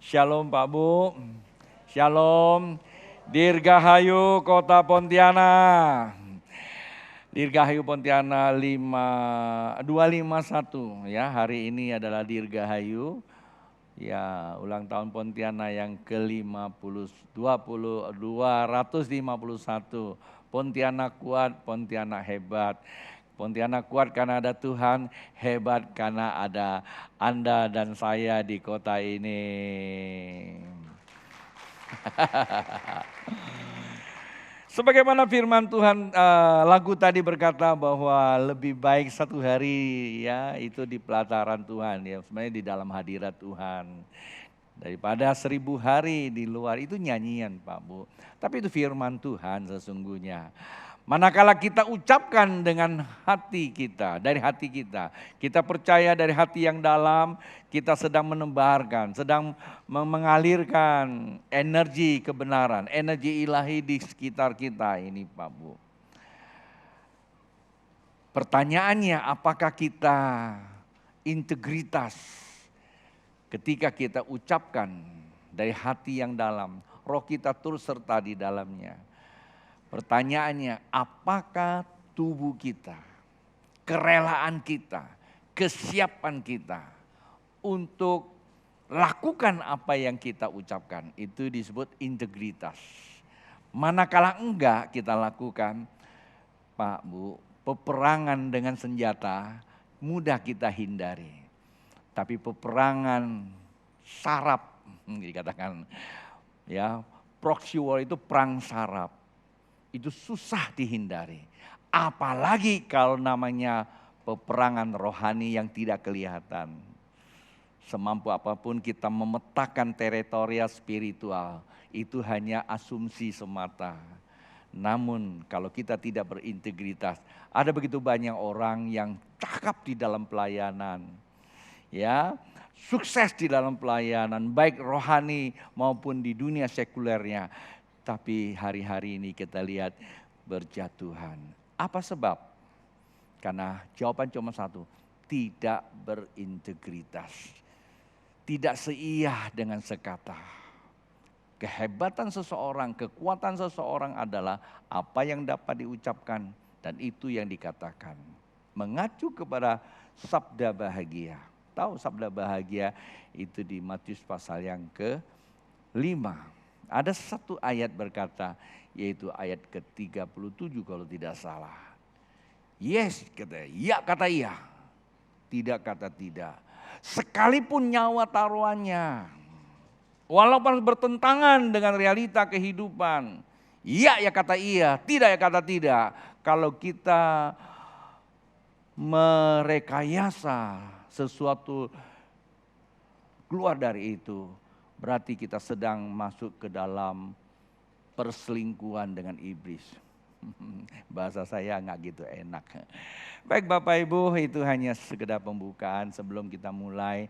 Shalom Pak Bu, Shalom Dirgahayu Kota Pontianak. Dirgahayu Pontianak 251 ya, hari ini adalah Dirgahayu. Ya, ulang tahun Pontianak yang ke-50 251. Pontianak kuat, Pontianak hebat. Pontianak kuat karena ada Tuhan, hebat karena ada Anda dan saya di kota ini. Sebagaimana firman Tuhan, lagu tadi berkata bahwa lebih baik satu hari ya itu di pelataran Tuhan ya, sebenarnya di dalam hadirat Tuhan. Daripada 1000 hari di luar, itu nyanyian Pak Bu. Tapi itu firman Tuhan sesungguhnya. Manakala kita ucapkan dengan hati kita, dari hati kita percaya dari hati yang dalam, kita sedang menebarkan, sedang mengalirkan energi kebenaran, energi ilahi di sekitar kita ini Pak Bu. Pertanyaannya, apakah kita integritas ketika kita ucapkan dari hati yang dalam, roh kita turut serta di dalamnya. Pertanyaannya, apakah tubuh kita, kerelaan kita, kesiapan kita untuk lakukan apa yang kita ucapkan, itu disebut integritas. Manakala enggak kita lakukan, Pak Bu, peperangan dengan senjata mudah kita hindari. Tapi peperangan saraf, dikatakan ya, proxy war itu perang saraf. Itu susah dihindari. Apalagi kalau namanya peperangan rohani yang tidak kelihatan. Semampu apapun kita memetakan teritorial spiritual, itu hanya asumsi semata. Namun kalau kita tidak berintegritas, ada begitu banyak orang yang cakap di dalam pelayanan. Ya, sukses di dalam pelayanan, baik rohani maupun di dunia sekulernya. Tapi hari-hari ini kita lihat berjatuhan. Apa sebab? Karena jawaban cuma satu, tidak berintegritas. Tidak seiyah dengan sekata. Kehebatan seseorang, kekuatan seseorang adalah apa yang dapat diucapkan dan itu yang dikatakan. Mengacu kepada sabda bahagia. Tahu sabda bahagia itu di Matius pasal yang ke-5. Ada satu ayat berkata, yaitu ayat ke-37 kalau tidak salah. Yes kata ya, kata iya. Tidak kata tidak. Sekalipun nyawa taruhannya. Walaupun bertentangan dengan realita kehidupan. Iya ya kata iya, tidak ya kata tidak. Kalau kita merekayasa sesuatu keluar dari itu, berarti kita sedang masuk ke dalam perselingkuhan dengan iblis. Bahasa saya nggak gitu enak. Baik Bapak Ibu, itu hanya sekedar pembukaan sebelum kita mulai.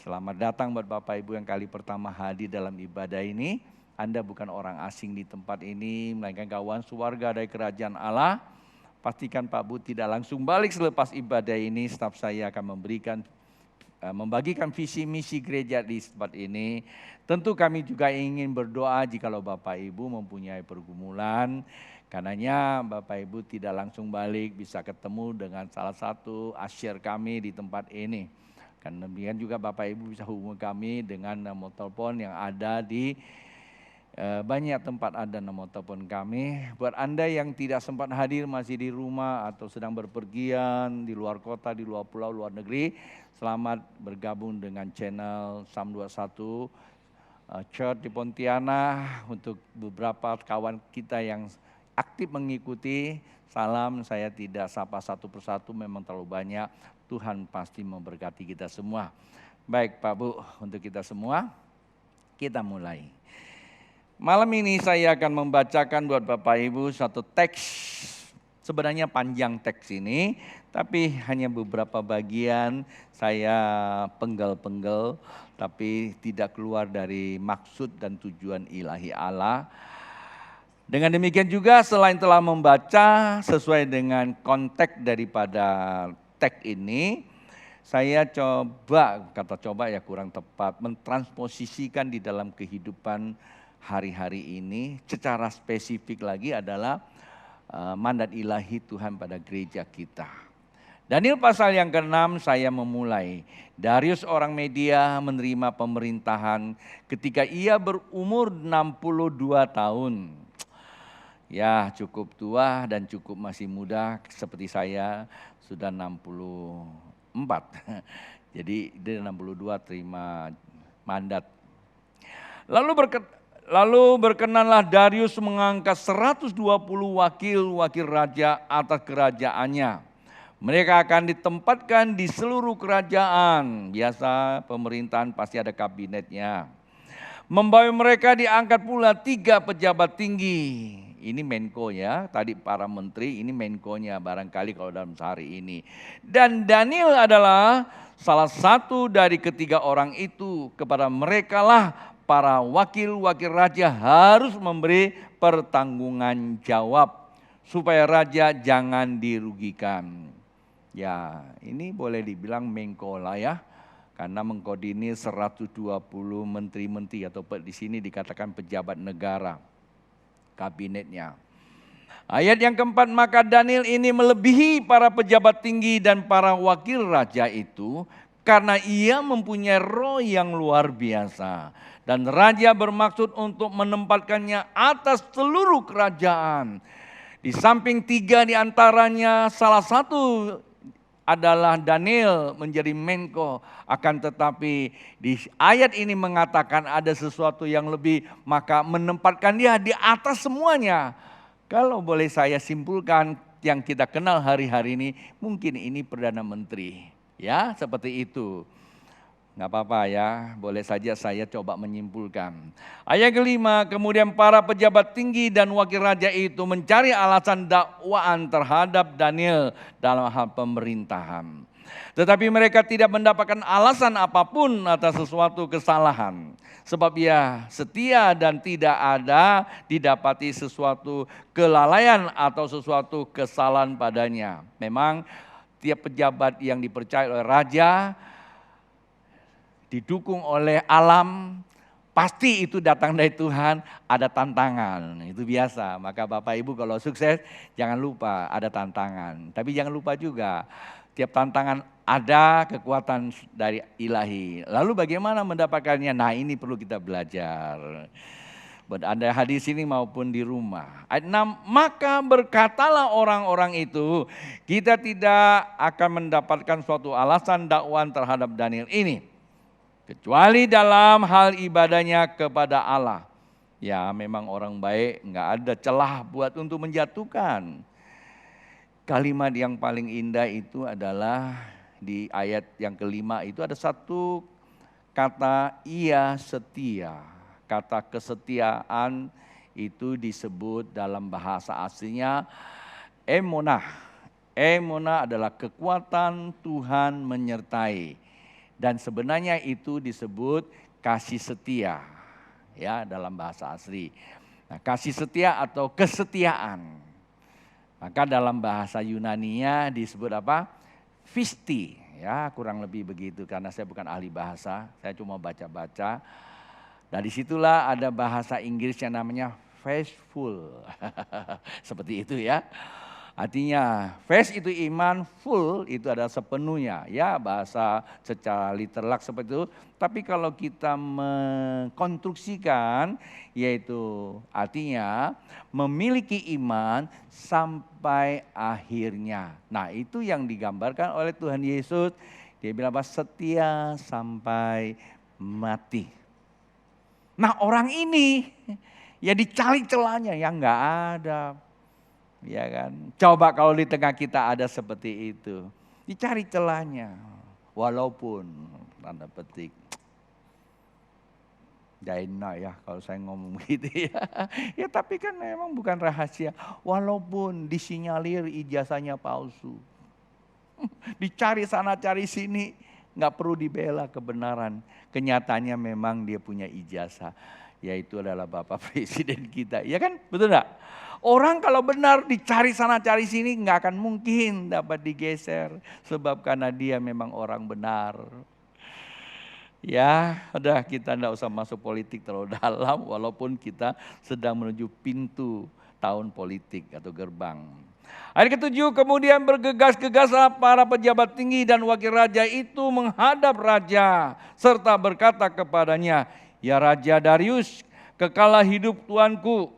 Selamat datang buat Bapak Ibu yang kali pertama hadir dalam ibadah ini. Anda bukan orang asing di tempat ini, melainkan kawan sewarga dari kerajaan Allah. Pastikan Pak Bu tidak langsung balik selepas ibadah ini, staf saya akan membagikan visi misi gereja di tempat ini. Tentu kami juga ingin berdoa jikalau Bapak Ibu mempunyai pergumulan. Karenanya Bapak Ibu tidak langsung balik, bisa ketemu dengan salah satu asyir kami di tempat ini. Karena demikian juga Bapak Ibu bisa hubungi kami dengan nomor telepon yang ada di banyak tempat ada nomor telepon kami. Buat Anda yang tidak sempat hadir, masih di rumah atau sedang berpergian di luar kota, di luar pulau, luar negeri, selamat bergabung dengan channel Sam 21 Church di Pontianak. Untuk beberapa kawan kita yang aktif mengikuti, salam, saya tidak sapa satu persatu, memang terlalu banyak. Tuhan pasti memberkati kita semua. Baik Pak Bu, untuk kita semua, kita mulai. Malam ini saya akan membacakan buat Bapak Ibu satu teks. Sebenarnya panjang teks ini, tapi hanya beberapa bagian saya penggal-penggal, tapi tidak keluar dari maksud dan tujuan ilahi Allah. Dengan demikian juga selain telah membaca sesuai dengan konteks daripada teks ini, saya coba ya kurang tepat, mentransposisikan di dalam kehidupan hari-hari ini secara spesifik lagi adalah mandat ilahi Tuhan pada gereja kita. Daniel pasal yang ke-6 saya memulai. Darius orang Media menerima pemerintahan ketika ia berumur 62 tahun. Ya, cukup tua dan cukup masih muda seperti saya, sudah 64. Jadi dia 62 terima mandat. Lalu berkenanlah Darius mengangkat 120 wakil-wakil raja atas kerajaannya. Mereka akan ditempatkan di seluruh kerajaan. Biasa pemerintahan pasti ada kabinetnya. Membawa mereka diangkat pula 3 pejabat tinggi. Ini Menko ya, tadi para menteri, ini Menkonya barangkali kalau dalam sehari ini. Dan Daniel adalah salah satu dari ketiga orang itu. Kepada mereka lah para wakil-wakil raja harus memberi pertanggungan jawab. Supaya raja jangan dirugikan. Ya, ini boleh dibilang Menko lah ya. Karena mengkoordinir 120 menteri-menteri atau di sini dikatakan pejabat negara, kabinetnya. Ayat yang keempat, maka Daniel ini melebihi para pejabat tinggi dan para wakil raja itu karena ia mempunyai roh yang luar biasa. Dan raja bermaksud untuk menempatkannya atas seluruh kerajaan. Di samping 3 di antaranya salah satu adalah Daniel menjadi Menko, akan tetapi di ayat ini mengatakan ada sesuatu yang lebih, maka menempatkan dia di atas semuanya. Kalau boleh saya simpulkan yang kita kenal hari-hari ini, mungkin ini Perdana Menteri, ya seperti itu. Nggak apa-apa ya, boleh saja saya coba menyimpulkan. Ayat kelima, kemudian para pejabat tinggi dan wakil raja itu mencari alasan dakwaan terhadap Daniel dalam hal pemerintahan. Tetapi mereka tidak mendapatkan alasan apapun atas sesuatu kesalahan. Sebab ia setia dan tidak ada didapati sesuatu kelalaian atau sesuatu kesalahan padanya. Memang tiap pejabat yang dipercaya oleh raja, didukung oleh alam, pasti itu datang dari Tuhan, ada tantangan, itu biasa. Maka Bapak Ibu kalau sukses jangan lupa ada tantangan. Tapi jangan lupa juga tiap tantangan ada kekuatan dari ilahi. Lalu bagaimana mendapatkannya? Nah ini perlu kita belajar. Ada hadis ini maupun di rumah. Ayat 6, maka berkatalah orang-orang itu, kita tidak akan mendapatkan suatu alasan dakwaan terhadap Daniel ini. Kecuali dalam hal ibadahnya kepada Allah. Ya memang orang baik nggak ada celah buat untuk menjatuhkan. Kalimat yang paling indah itu adalah di ayat yang kelima itu ada satu kata ia setia. Kata kesetiaan itu disebut dalam bahasa aslinya emonah. Emonah adalah kekuatan Tuhan menyertai. Dan sebenarnya itu disebut kasih setia ya dalam bahasa asli. Nah, kasih setia atau kesetiaan. Maka dalam bahasa Yunaninya disebut apa? Pisti ya, kurang lebih begitu karena saya bukan ahli bahasa, saya cuma baca-baca. Dari situlah ada bahasa Inggris yang namanya faithful. Seperti itu ya. Artinya faith itu iman, full itu adalah sepenuhnya. Ya bahasa secara literal seperti itu. Tapi kalau kita mengkonstruksikan yaitu artinya memiliki iman sampai akhirnya. Nah itu yang digambarkan oleh Tuhan Yesus. Dia bilang apa? Setia sampai mati. Nah orang ini ya dicari celahnya yang enggak ada. Ya kan, coba kalau di tengah kita ada seperti itu, dicari celahnya, walaupun tanda petik, gak enak ya kalau saya ngomong gitu ya. Ya tapi kan memang bukan rahasia, walaupun disinyalir ijazahnya palsu, dicari sana cari sini, nggak perlu dibela kebenaran, kenyataannya memang dia punya ijazah, yaitu adalah Bapak Presiden kita, ya kan, betul nggak? Orang kalau benar dicari sana cari sini nggak akan mungkin dapat digeser. Sebab karena dia memang orang benar. Ya, udah kita enggak usah masuk politik terlalu dalam walaupun kita sedang menuju pintu tahun politik atau gerbang. Ayat ketujuh, kemudian bergegas-gegaslah para pejabat tinggi dan wakil raja itu menghadap raja serta berkata kepadanya, "Ya Raja Darius, kekalah hidup tuanku.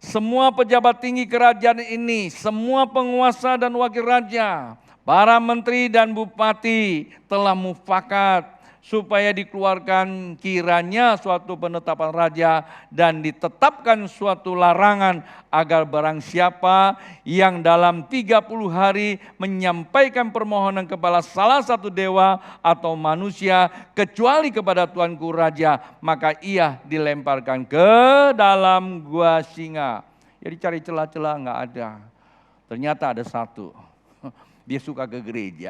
Semua pejabat tinggi kerajaan ini, semua penguasa dan wakil raja, para menteri dan bupati telah mufakat supaya dikeluarkan kiranya suatu penetapan raja dan ditetapkan suatu larangan agar barang siapa yang dalam 30 hari menyampaikan permohonan kepada salah satu dewa atau manusia kecuali kepada tuanku raja, maka ia dilemparkan ke dalam gua singa." Jadi cari celah-celah nggak ada. Ternyata ada satu, dia suka ke gereja.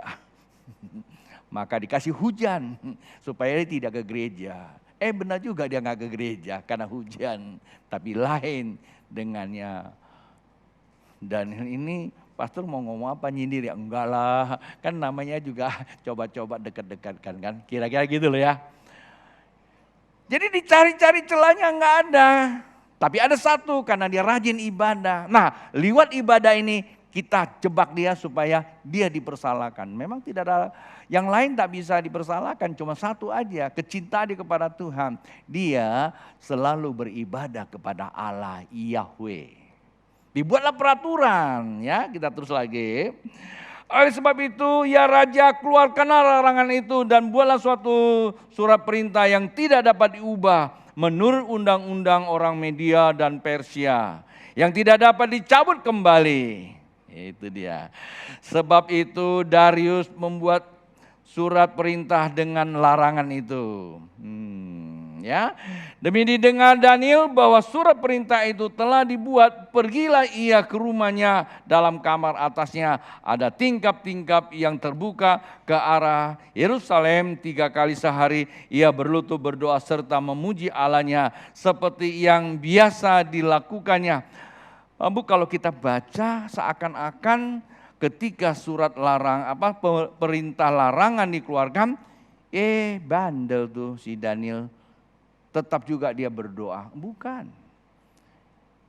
Maka dikasih hujan supaya dia tidak ke gereja. Benar juga dia nggak ke gereja karena hujan. Tapi lain dengannya. Dan ini pastor mau ngomong apa, nyindir ya? Enggak lah, kan namanya juga coba-coba dekat-dekatkan kan. Kira-kira gitu loh ya. Jadi dicari-cari celahnya nggak ada. Tapi ada satu, karena dia rajin ibadah. Nah, lewat ibadah ini kita jebak dia supaya dia dipersalahkan. Memang tidak ada, yang lain tak bisa dipersalahkan, cuma satu aja, kecintaan dia kepada Tuhan. Dia selalu beribadah kepada Allah Yahweh. Dibuatlah peraturan, ya, kita terus lagi. Oleh sebab itu, ya Raja, keluarkanlah larangan itu dan buatlah suatu surat perintah yang tidak dapat diubah menurut undang-undang orang Media dan Persia, yang tidak dapat dicabut kembali. Itu dia. Sebab itu Darius membuat surat perintah dengan larangan itu. Ya, demi didengar Daniel bahwa surat perintah itu telah dibuat, pergilah ia ke rumahnya. Dalam kamar atasnya ada tingkap-tingkap yang terbuka ke arah Yerusalem. 3 kali sehari ia berlutut berdoa serta memuji Allahnya seperti yang biasa dilakukannya. Bu, kalau kita baca seakan-akan ketika surat perintah larangan dikeluarkan, bandel tuh si Daniel. Tetap juga dia berdoa. Bukan.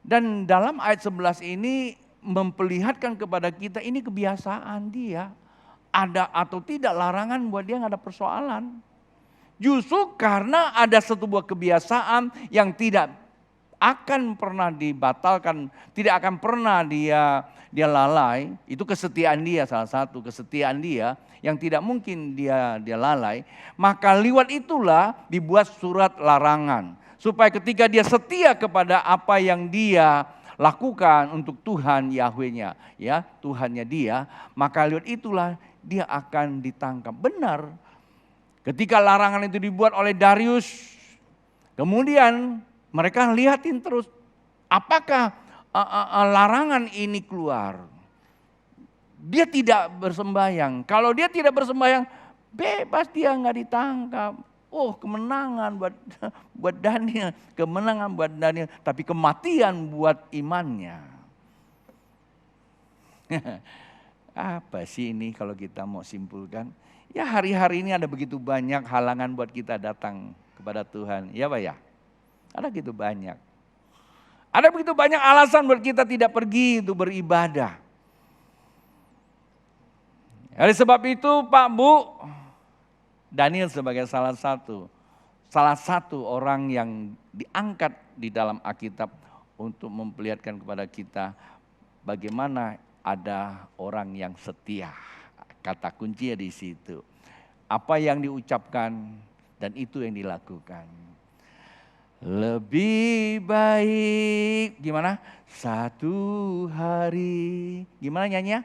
Dan dalam ayat 11 ini memperlihatkan kepada kita ini kebiasaan dia. Ada atau tidak larangan buat dia nggak ada persoalan. Justru karena ada sebuah kebiasaan yang tidak akan pernah dibatalkan, tidak akan pernah dia lalai. Itu kesetiaan dia, salah satu kesetiaan dia yang tidak mungkin dia lalai. Maka lewat itulah dibuat surat larangan, supaya ketika dia setia kepada apa yang dia lakukan untuk Tuhan Yahweh-nya, ya, Tuhannya dia, maka lewat itulah dia akan ditangkap. Benar. Ketika larangan itu dibuat oleh Darius, kemudian mereka lihatin terus apakah larangan ini keluar. Dia tidak bersembahyang. Kalau dia tidak bersembahyang, bebas dia nggak ditangkap. Oh, kemenangan buat Daniel, kemenangan buat Daniel, tapi kematian buat imannya. Apa sih ini kalau kita mau simpulkan? Ya, hari-hari ini ada begitu banyak halangan buat kita datang kepada Tuhan. Ya Pak ya? Ada begitu banyak. Ada begitu banyak alasan buat kita tidak pergi untuk beribadah. Oleh sebab itu Pak Bu, Daniel sebagai salah satu orang yang diangkat di dalam Alkitab untuk memperlihatkan kepada kita bagaimana ada orang yang setia. Kata kuncinya di situ. Apa yang diucapkan dan itu yang dilakukan. Lebih baik, gimana? Satu hari, gimana nyanyinya?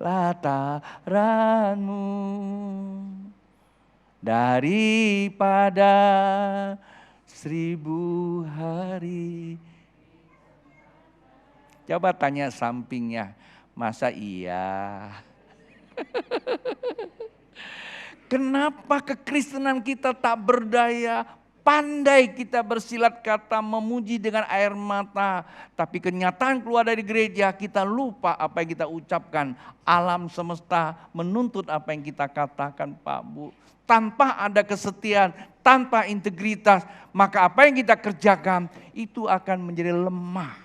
Lataranmu daripada 1000 hari. Coba tanya sampingnya, masa iya? Kenapa kekristenan kita tak berdaya? Pandai kita bersilat kata, memuji dengan air mata. Tapi kenyataan keluar dari gereja, kita lupa apa yang kita ucapkan. Alam semesta menuntut apa yang kita katakan, Pak Bu. Tanpa ada kesetiaan, tanpa integritas, maka apa yang kita kerjakan itu akan menjadi lemah.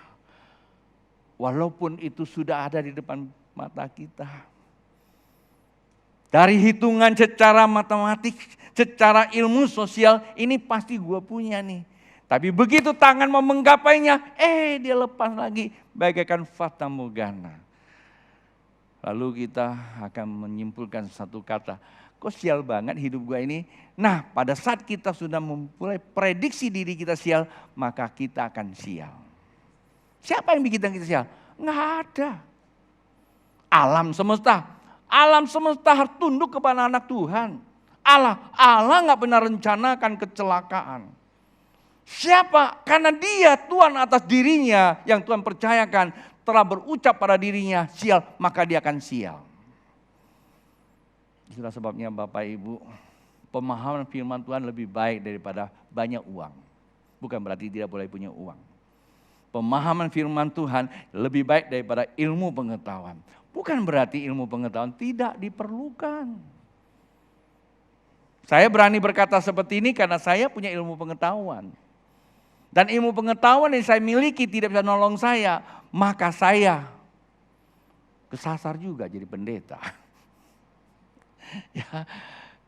Walaupun itu sudah ada di depan mata kita. Dari hitungan secara matematik, secara ilmu sosial, ini pasti gue punya nih. Tapi begitu tangan mau menggapainya, dia lepas lagi bagaikan fata morgana. Lalu kita akan menyimpulkan satu kata, kok sial banget hidup gue ini. Nah, pada saat kita sudah memulai prediksi diri kita sial, maka kita akan sial. Siapa yang bikin kita sial? Nggak ada. Alam semesta harus tunduk kepada anak Tuhan. Allah nggak pernah rencanakan kecelakaan. Siapa? Karena dia Tuhan atas dirinya yang Tuhan percayakan telah berucap pada dirinya sial, maka dia akan sial. Itulah sebabnya Bapak Ibu, pemahaman firman Tuhan lebih baik daripada banyak uang. Bukan berarti tidak boleh punya uang. Pemahaman firman Tuhan lebih baik daripada ilmu pengetahuan. Bukan berarti ilmu pengetahuan tidak diperlukan. Saya berani berkata seperti ini karena saya punya ilmu pengetahuan. Dan ilmu pengetahuan yang saya miliki tidak bisa nolong saya. Maka saya kesasar juga jadi pendeta. Ya.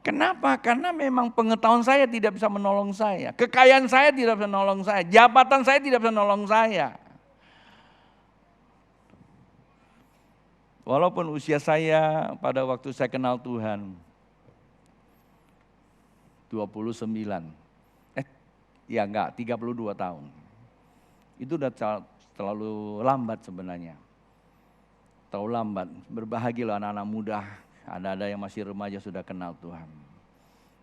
Kenapa? Karena memang pengetahuan saya tidak bisa menolong saya. Kekayaan saya tidak bisa menolong saya. Jabatan saya tidak bisa menolong saya. Walaupun usia saya pada waktu saya kenal Tuhan 29. 32 tahun. Itu udah terlalu lambat sebenarnya. Terlalu lambat. Berbahagialah anak-anak muda. Ada yang masih remaja sudah kenal Tuhan.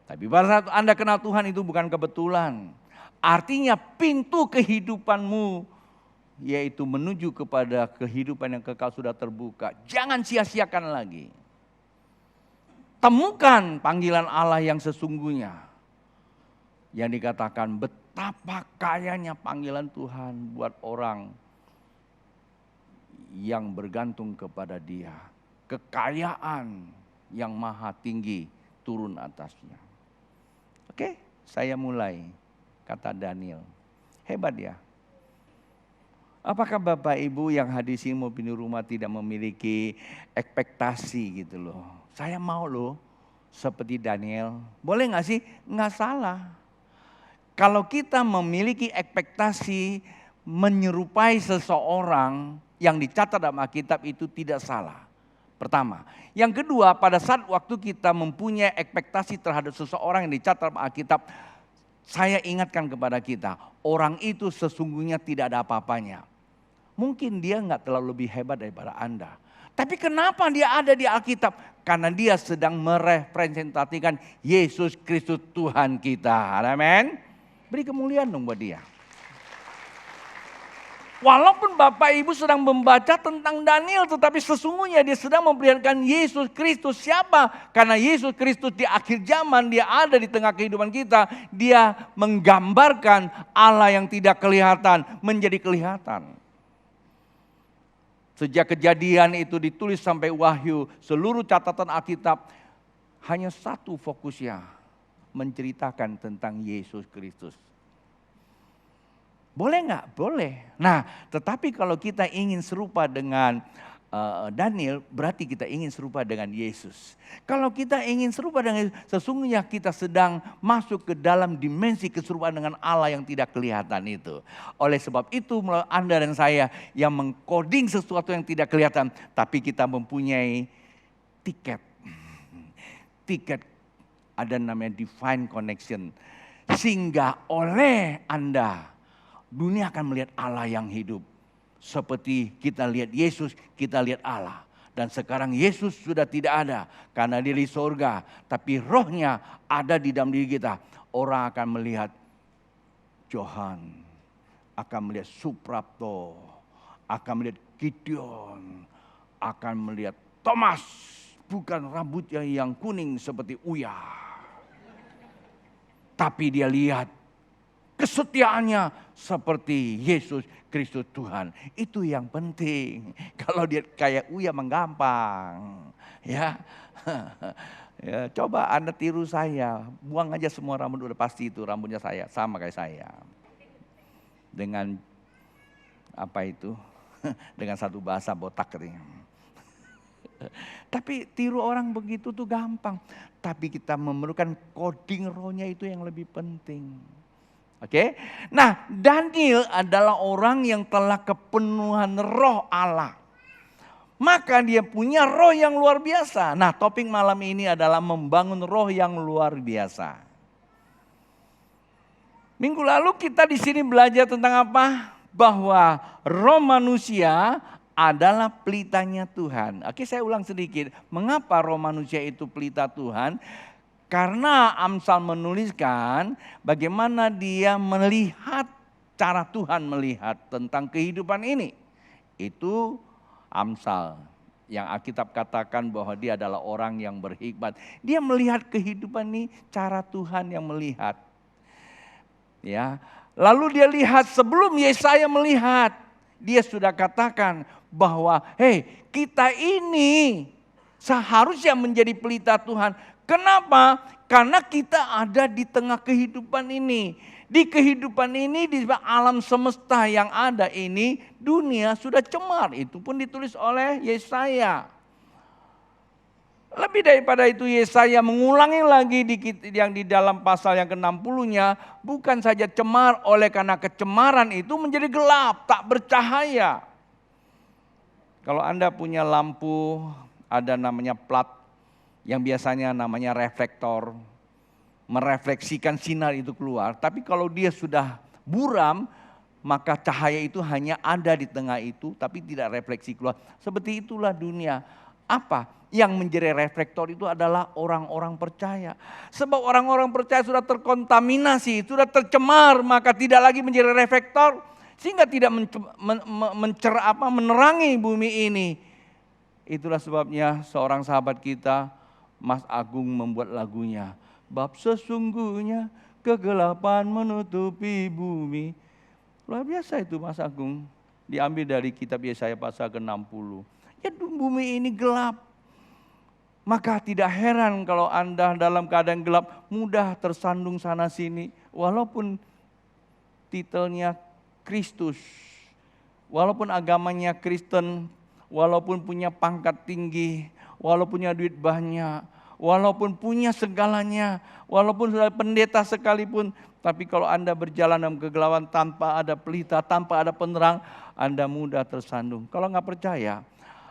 Tapi pada saat Anda kenal Tuhan itu bukan kebetulan. Artinya pintu kehidupanmu yaitu menuju kepada kehidupan yang kekal sudah terbuka. Jangan sia-siakan lagi. Temukan panggilan Allah yang sesungguhnya. Yang dikatakan betapa kayanya panggilan Tuhan buat orang yang bergantung kepada Dia. Kekayaan yang maha tinggi turun atasnya. Oke, saya mulai, kata Daniel. Hebat ya. Apakah Bapak Ibu yang hadir sini mau pindah rumah tidak memiliki ekspektasi gitu loh. Saya mau loh seperti Daniel. Boleh gak sih? Gak salah. Kalau kita memiliki ekspektasi menyerupai seseorang yang dicatat dalam Alkitab itu tidak salah. Pertama. Yang kedua, pada saat waktu kita mempunyai ekspektasi terhadap seseorang yang dicatat dalam Alkitab, saya ingatkan kepada kita, orang itu sesungguhnya tidak ada apa-apanya. Mungkin dia nggak terlalu lebih hebat daripada Anda. Tapi kenapa dia ada di Alkitab? Karena dia sedang merepresentasikan Yesus Kristus Tuhan kita. Amin. Beri kemuliaan dong buat dia. Walaupun Bapak Ibu sedang membaca tentang Daniel, tetapi sesungguhnya dia sedang memperlihatkan Yesus Kristus siapa? Karena Yesus Kristus di akhir zaman dia ada di tengah kehidupan kita. Dia menggambarkan Allah yang tidak kelihatan menjadi kelihatan. Sejak Kejadian itu ditulis sampai Wahyu, seluruh catatan Alkitab hanya satu fokusnya, menceritakan tentang Yesus Kristus. Boleh nggak? Boleh. Nah, tetapi kalau kita ingin serupa dengan Daniel, berarti kita ingin serupa dengan Yesus. Kalau kita ingin serupa dengan Yesus, sesungguhnya kita sedang masuk ke dalam dimensi keserupaan dengan Allah yang tidak kelihatan itu. Oleh sebab itu, Anda dan saya yang mengkoding sesuatu yang tidak kelihatan, tapi kita mempunyai tiket. Tiket ada namanya divine connection. Sehingga oleh Anda, dunia akan melihat Allah yang hidup. Seperti kita lihat Yesus, kita lihat Allah. Dan sekarang Yesus sudah tidak ada karena dia di sorga. Tapi rohnya ada di dalam diri kita. Orang akan melihat Johan, akan melihat Suprapto, akan melihat Gideon, akan melihat Thomas. Bukan rambutnya yang kuning seperti Uya. Tapi dia lihat kesetiaannya seperti Yesus Kristus Tuhan. Itu yang penting. Kalau dia kayak Uya menggampang. Ya. Ya, coba Anda tiru saya. Buang aja semua rambut, udah pasti itu rambutnya saya. Sama kayak saya. Dengan apa itu? Dengan satu bahasa botak katanya. Tapi tiru orang begitu tuh gampang. Tapi kita memerlukan coding rohnya itu yang lebih penting. Oke. Nah, Daniel adalah orang yang telah kepenuhan roh Allah. Maka dia punya roh yang luar biasa. Nah, topik malam ini adalah membangun roh yang luar biasa. Minggu lalu kita di sini belajar tentang apa? Bahwa roh manusia adalah pelitanya Tuhan. Oke, saya ulang sedikit. Mengapa roh manusia itu pelita Tuhan? Karena Amsal menuliskan bagaimana dia melihat, cara Tuhan melihat tentang kehidupan ini. Itu Amsal yang Alkitab katakan bahwa dia adalah orang yang berhikmat. Dia melihat kehidupan ini, cara Tuhan yang melihat. Ya, lalu dia lihat sebelum Yesaya melihat, dia sudah katakan bahwa kita ini seharusnya menjadi pelita Tuhan. Kenapa? Karena kita ada di tengah kehidupan ini. Di kehidupan ini, di alam semesta yang ada ini, dunia sudah cemar. Itu pun ditulis oleh Yesaya. Lebih daripada itu Yesaya mengulangi lagi yang di dalam pasal yang ke-60-nya. Bukan saja cemar, oleh karena kecemaran itu menjadi gelap, tak bercahaya. Kalau Anda punya lampu, ada namanya plat, yang biasanya namanya reflektor. Merefleksikan sinar itu keluar. Tapi kalau dia sudah buram, maka cahaya itu hanya ada di tengah itu, tapi tidak refleksi keluar. Seperti itulah dunia. Apa? Yang menjadi reflektor itu adalah orang-orang percaya. Sebab orang-orang percaya sudah terkontaminasi, sudah tercemar, maka tidak lagi menjadi reflektor. Sehingga tidak menerangi bumi ini. Itulah sebabnya seorang sahabat kita, Mas Agung, membuat lagunya. Bab sesungguhnya kegelapan menutupi bumi. Luar biasa itu Mas Agung. Diambil dari kitab Yesaya pasal ke-60. Ya bumi ini gelap. Maka tidak heran kalau Anda dalam keadaan gelap mudah tersandung sana sini. Walaupun titelnya Kristus, walaupun agamanya Kristen, walaupun punya pangkat tinggi, walaupun punya duit banyak, walaupun punya segalanya, walaupun sudah pendeta sekalipun. Tapi kalau Anda berjalan dalam kegelapan tanpa ada pelita, tanpa ada penerang, Anda mudah tersandung. Kalau nggak percaya,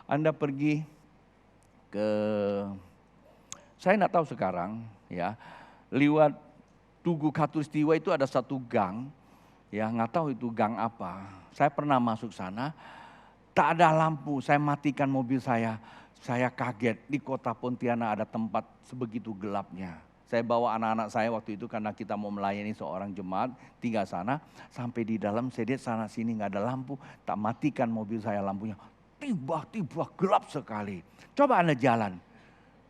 Anda pergi saya nggak tahu sekarang ya, lewat Tugu Khatulistiwa itu ada satu gang, ya nggak tahu itu gang apa. Saya pernah masuk sana, tak ada lampu, saya matikan mobil saya kaget di kota Pontianak ada tempat sebegitu gelapnya. Saya bawa anak-anak saya waktu itu karena kita mau melayani seorang jemaat, tinggal sana, sampai di dalam saya lihat sana sini nggak ada lampu, tak matikan mobil saya lampunya. Tiba-tiba gelap sekali. Coba Anda jalan.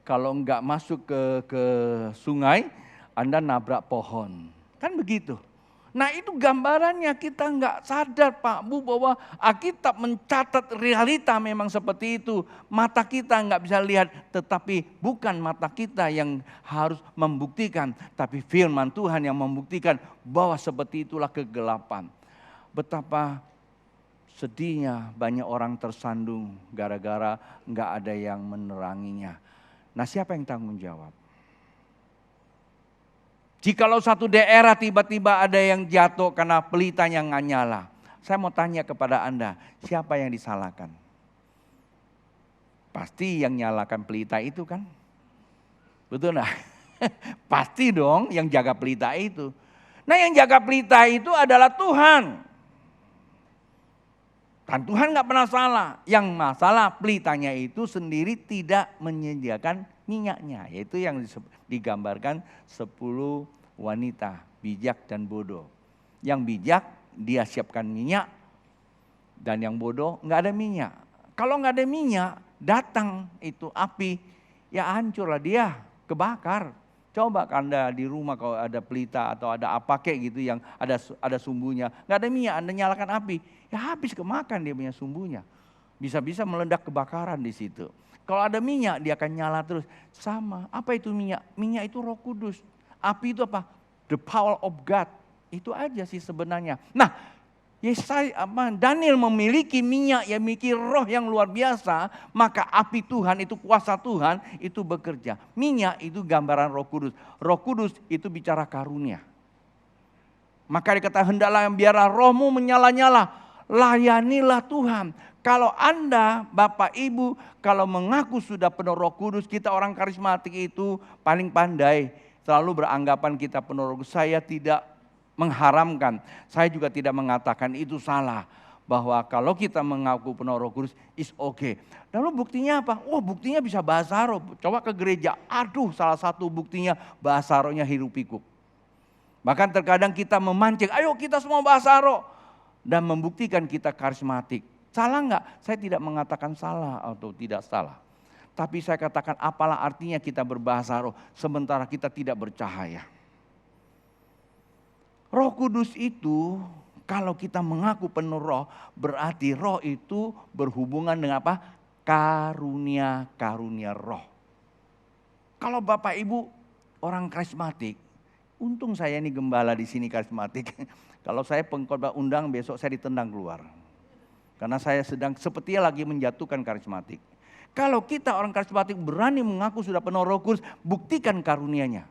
Kalau enggak masuk ke sungai, Anda nabrak pohon. Kan begitu. Nah itu gambarannya, kita enggak sadar Pak Bu bahwa Alkitab mencatat realita memang seperti itu. Mata kita enggak bisa lihat, tetapi bukan mata kita yang harus membuktikan. Tapi firman Tuhan yang membuktikan bahwa seperti itulah kegelapan. Betapa sedihnya banyak orang tersandung gara-gara nggak ada yang meneranginya. Nah siapa yang tanggung jawab? Jikalau satu daerah tiba-tiba ada yang jatuh karena pelitanya nggak nyala. Saya mau tanya kepada Anda, siapa yang disalahkan? Pasti yang nyalakan pelita itu kan? Betul nggak? Pasti dong yang jaga pelita itu. Nah yang jaga pelita itu adalah Tuhan. Dan Tuhan nggak pernah salah. Yang masalah pelitanya itu sendiri tidak menyediakan minyaknya. Yaitu yang digambarkan 10 wanita bijak dan bodoh. Yang bijak dia siapkan minyak. Dan yang bodoh nggak ada minyak. Kalau nggak ada minyak datang itu api. Ya hancurlah dia, kebakar. Coba Anda di rumah kalau ada pelita atau ada apa kayak gitu yang ada sumbunya. Nggak ada minyak, Anda nyalakan api. Ya habis kemakan dia punya sumbunya. Bisa-bisa meledak kebakaran di situ. Kalau ada minyak dia akan nyala terus. Sama, apa itu minyak? Minyak itu Roh Kudus. Api itu apa? The power of God. Itu aja sih sebenarnya. Nah, Daniel memiliki minyak, yang memiliki roh yang luar biasa, maka api Tuhan itu kuasa Tuhan itu bekerja. Minyak itu gambaran Roh Kudus. Roh Kudus itu bicara karunia. Maka dikatakan hendaklah biarlah rohmu menyala-nyala, layanilah Tuhan. Kalau Anda, Bapak Ibu, kalau mengaku sudah penuh Roh Kudus, kita orang karismatik itu paling pandai. Selalu beranggapan kita penuh Roh Kudus. Saya tidak mengharamkan, saya juga tidak mengatakan itu salah. Bahwa kalau kita mengaku penuh Roh Kudus, is okay. Lalu buktinya apa? Oh, buktinya bisa bahasa roh. Coba ke gereja, aduh salah satu buktinya bahasa rohnya hirup pikuk. Bahkan terkadang kita memancing, ayo kita semua bahasa roh. Dan membuktikan kita karismatik. Salah enggak? Saya tidak mengatakan salah atau tidak salah. Tapi saya katakan apalah artinya kita berbahasa roh sementara kita tidak bercahaya. Roh Kudus itu kalau kita mengaku penuh roh, berarti roh itu berhubungan dengan apa? Karunia-karunia roh. Kalau Bapak Ibu orang karismatik, untung saya ini gembala di sini karismatik. Kalau saya pengkhotbah undang besok saya ditendang keluar. Karena saya sedang sepertinya lagi menjatuhkan karismatik. Kalau kita orang karismatik berani mengaku sudah penuh Roh Kudus, buktikan karunianya.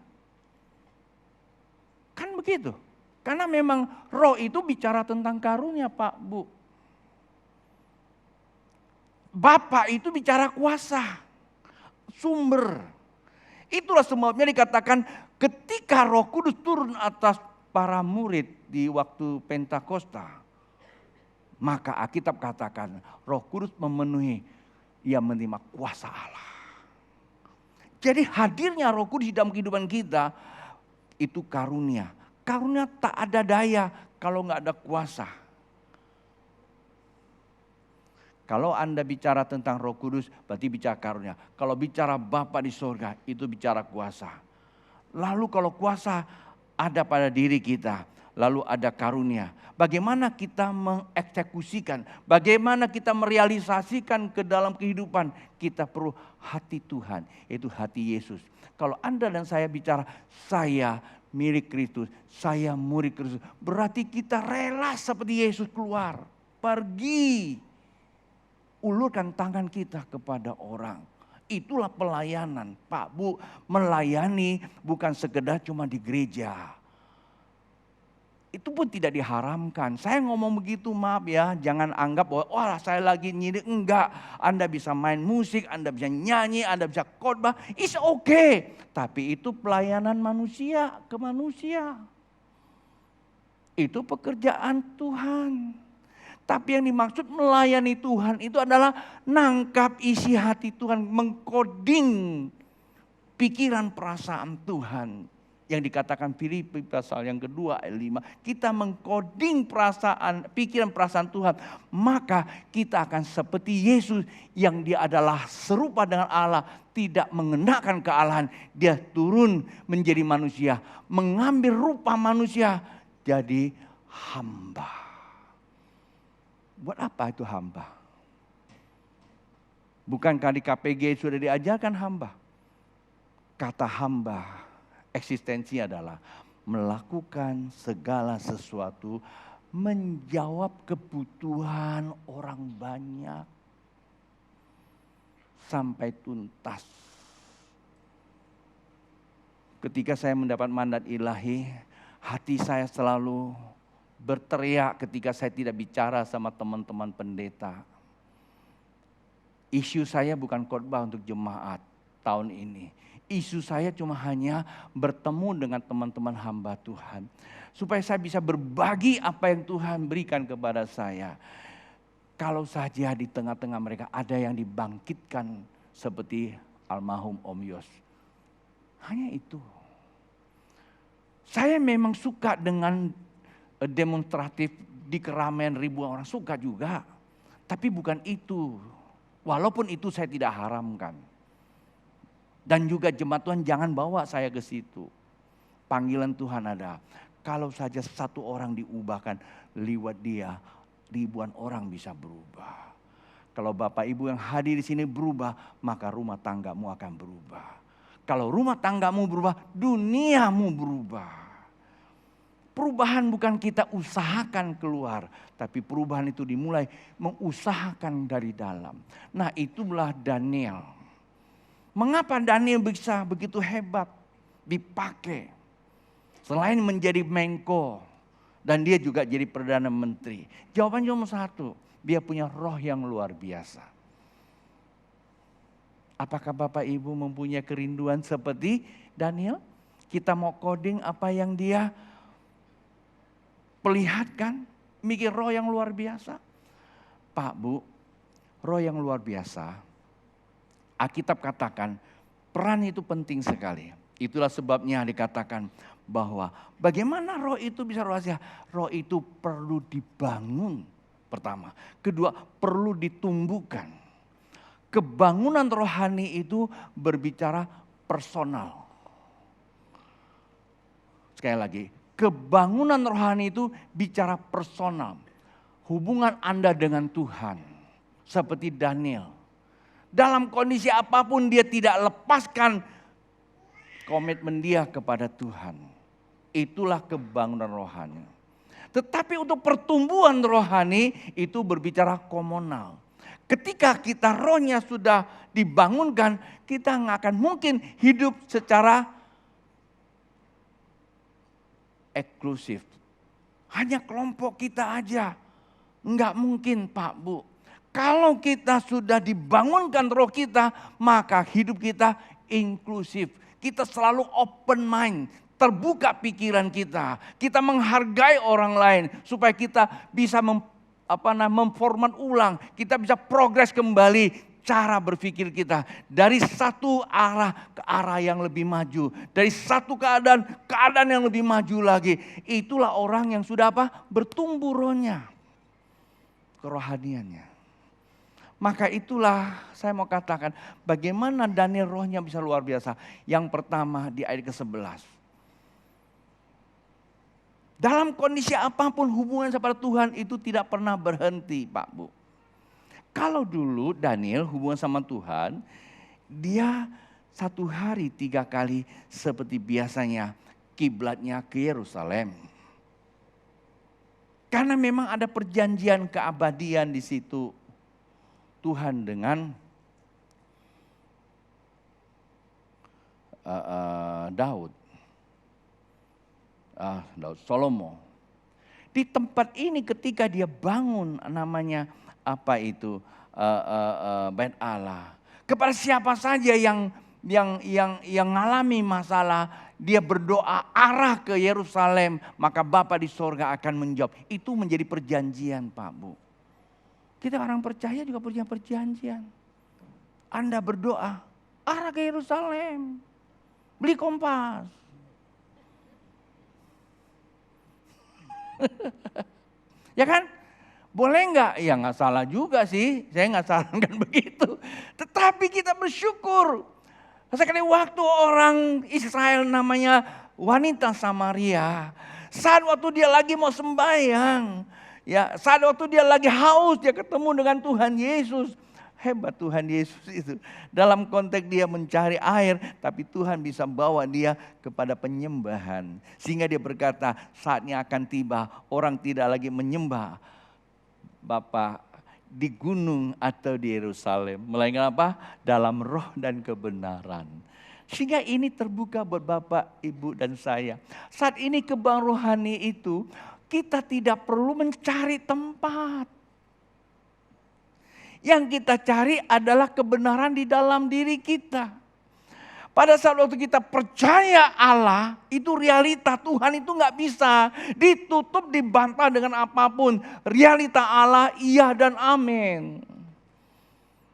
Kan begitu. Karena memang roh itu bicara tentang karunia Pak, Bu. Bapak itu bicara kuasa, sumber. Itulah sebabnya dikatakan ketika Roh Kudus turun atas para murid di waktu Pentakosta. Maka Alkitab katakan Roh Kudus memenuhi, ia menerima kuasa Allah. Jadi hadirnya Roh Kudus di dalam kehidupan kita itu karunia. Karunia tak ada daya kalau nggak ada kuasa. Kalau Anda bicara tentang Roh Kudus berarti bicara karunia. Kalau bicara Bapa di surga itu bicara kuasa. Lalu kalau kuasa ada pada diri kita, lalu ada karunia. Bagaimana kita mengeksekusikan, bagaimana kita merealisasikan ke dalam kehidupan, kita perlu hati Tuhan, yaitu hati Yesus. Kalau Anda dan saya bicara, saya milik Kristus, saya murid Kristus, berarti kita rela seperti Yesus keluar, pergi, ulurkan tangan kita kepada orang. Itulah pelayanan, Pak Bu, melayani bukan sekedar cuma di gereja. Itu pun tidak diharamkan. Saya ngomong begitu maaf ya, jangan anggap bahwa wah saya lagi nyidik. Enggak, Anda bisa main musik, Anda bisa nyanyi, Anda bisa khotbah, it's okay. Tapi itu pelayanan manusia ke manusia. Itu pekerjaan Tuhan. Tapi yang dimaksud melayani Tuhan itu adalah nangkap isi hati Tuhan, mengkoding pikiran perasaan Tuhan. Yang dikatakan Filipi pasal yang kedua ayat 5. Kita mengkoding pikiran perasaan Tuhan. Maka kita akan seperti Yesus yang dia adalah serupa dengan Allah. Tidak mengenakan kealahan. Dia turun menjadi manusia. Mengambil rupa manusia. Jadi hamba. Buat apa itu hamba? Bukankah di KPG sudah diajarkan hamba? Kata hamba eksistensi adalah melakukan segala sesuatu, menjawab kebutuhan orang banyak sampai tuntas. Ketika saya mendapat mandat ilahi, hati saya selalu berteriak ketika saya tidak bicara sama teman-teman pendeta. Isu saya bukan khotbah untuk jemaat tahun ini. Isu saya cuma hanya bertemu dengan teman-teman hamba Tuhan. Supaya saya bisa berbagi apa yang Tuhan berikan kepada saya. Kalau saja di tengah-tengah mereka ada yang dibangkitkan seperti almarhum Om Yos. Hanya itu. Saya memang suka dengan demonstratif di keramaian ribuan orang. Suka juga. Tapi bukan itu. Walaupun itu saya tidak haramkan. Dan juga jemaat Tuhan, jangan bawa saya ke situ. Panggilan Tuhan ada. Kalau saja satu orang diubahkan, lewat dia ribuan orang bisa berubah. Kalau Bapak Ibu yang hadir di sini berubah, maka rumah tanggamu akan berubah. Kalau rumah tanggamu berubah, duniamu berubah. Perubahan bukan kita usahakan keluar, tapi perubahan itu dimulai mengusahakan dari dalam. Nah, itulah Daniel. Mengapa Daniel bisa begitu hebat dipakai? Selain menjadi Menko dan dia juga jadi Perdana Menteri. Jawabannya cuma satu, dia punya roh yang luar biasa. Apakah Bapak Ibu mempunyai kerinduan seperti Daniel? Kita mau coding apa yang dia perlihatkan, mikir roh yang luar biasa. Pak, Bu, roh yang luar biasa. Alkitab katakan peran itu penting sekali. Itulah sebabnya dikatakan bahwa bagaimana roh itu bisa luar biasa. Roh itu perlu dibangun pertama. Kedua, perlu ditumbuhkan. Kebangunan rohani itu berbicara personal. Sekali lagi, kebangunan rohani itu bicara personal. Hubungan Anda dengan Tuhan. Seperti Daniel. Dalam kondisi apapun dia tidak lepaskan komitmen dia kepada Tuhan. Itulah kebangunan rohani. Tetapi untuk pertumbuhan rohani itu berbicara komunal. Ketika kita rohnya sudah dibangunkan, kita nggak akan mungkin hidup secara eksklusif. Hanya kelompok kita aja. Enggak mungkin Pak Bu. Kalau kita sudah dibangunkan roh kita, maka hidup kita inklusif. Kita selalu open mind, terbuka pikiran kita. Kita menghargai orang lain supaya kita bisa memformat ulang. Kita bisa progres kembali cara berpikir kita. Dari satu arah ke arah yang lebih maju. Dari satu keadaan yang lebih maju lagi. Itulah orang yang sudah bertumbuh rohnya. Kerohaniannya. Maka itulah saya mau katakan bagaimana Daniel rohnya bisa luar biasa. Yang pertama di ayat ke-11. Dalam kondisi apapun hubungan kepada Tuhan itu tidak pernah berhenti Pak Bu. Kalau dulu Daniel hubungan sama Tuhan, dia 1 hari 3 kali seperti biasanya kiblatnya ke Yerusalem. Karena memang ada perjanjian keabadian di situ. Tuhan dengan Daud Salomo. Di tempat ini ketika dia bangun namanya Bait Allah. Kepada siapa saja yang mengalami masalah, dia berdoa arah ke Yerusalem, maka Bapa di sorga akan menjawab. Itu menjadi perjanjian Pak Bu. Kita orang percaya juga punya perjanjian. Anda berdoa, arah ke Yerusalem. Beli Kompas. Ya kan? Boleh enggak? Ya enggak salah juga sih. Saya enggak sarankan begitu. Tetapi kita bersyukur. Sekali waktu orang Israel namanya wanita Samaria. Saat waktu dia lagi mau sembahyang. Ya, saat waktu dia lagi haus, dia ketemu dengan Tuhan Yesus. Hebat Tuhan Yesus itu. Dalam konteks dia mencari air, tapi Tuhan bisa bawa dia kepada penyembahan. Sehingga dia berkata, saatnya akan tiba, orang tidak lagi menyembah Bapa di gunung atau di Yerusalem. Melainkan dalam roh dan kebenaran. Sehingga ini terbuka buat Bapak, Ibu dan saya. Saat ini kebangunan rohani itu, kita tidak perlu mencari tempat. Yang kita cari adalah kebenaran di dalam diri kita. Pada saat waktu kita percaya Allah, itu realita Tuhan itu gak bisa ditutup, dibantah dengan apapun. Realita Allah iya dan amin.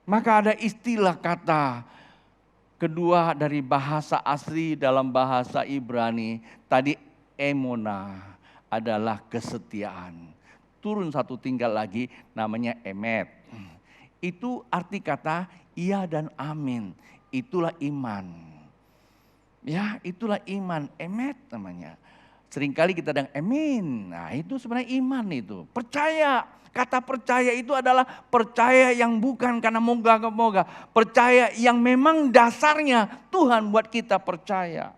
Maka ada istilah kata kedua dari bahasa asli dalam bahasa Ibrani. Tadi emona. Adalah kesetiaan. Turun satu tinggal lagi namanya emet. Itu arti kata iya dan amin. itulah iman. Ya, itulah iman, emet namanya. Seringkali kita bilang amin. Nah, itu sebenarnya iman itu. Percaya. Kata percaya itu adalah percaya yang bukan karena moga-moga. Percaya yang memang dasarnya Tuhan buat kita percaya.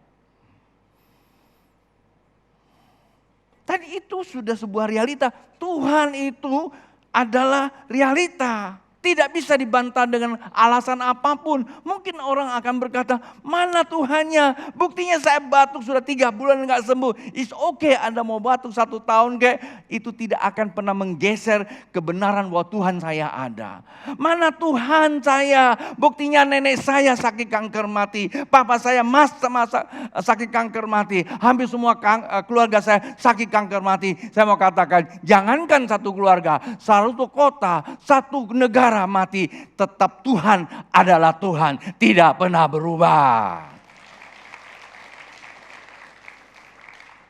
Tadi itu sudah sebuah realita. Tuhan itu adalah realita. Tidak bisa dibantah dengan alasan apapun. Mungkin orang akan berkata, mana Tuhannya? Buktinya saya batuk sudah 3 bulan gak sembuh. It's okay Anda mau batuk 1 tahun kayak. Itu tidak akan pernah menggeser kebenaran bahwa Tuhan saya ada. Mana Tuhan saya? Buktinya nenek saya sakit kanker mati. Papa saya masa sakit kanker mati. Hampir semua keluarga saya sakit kanker mati. Saya mau katakan, jangankan satu keluarga, satu kota, satu negara mati, tetap Tuhan adalah Tuhan, tidak pernah berubah.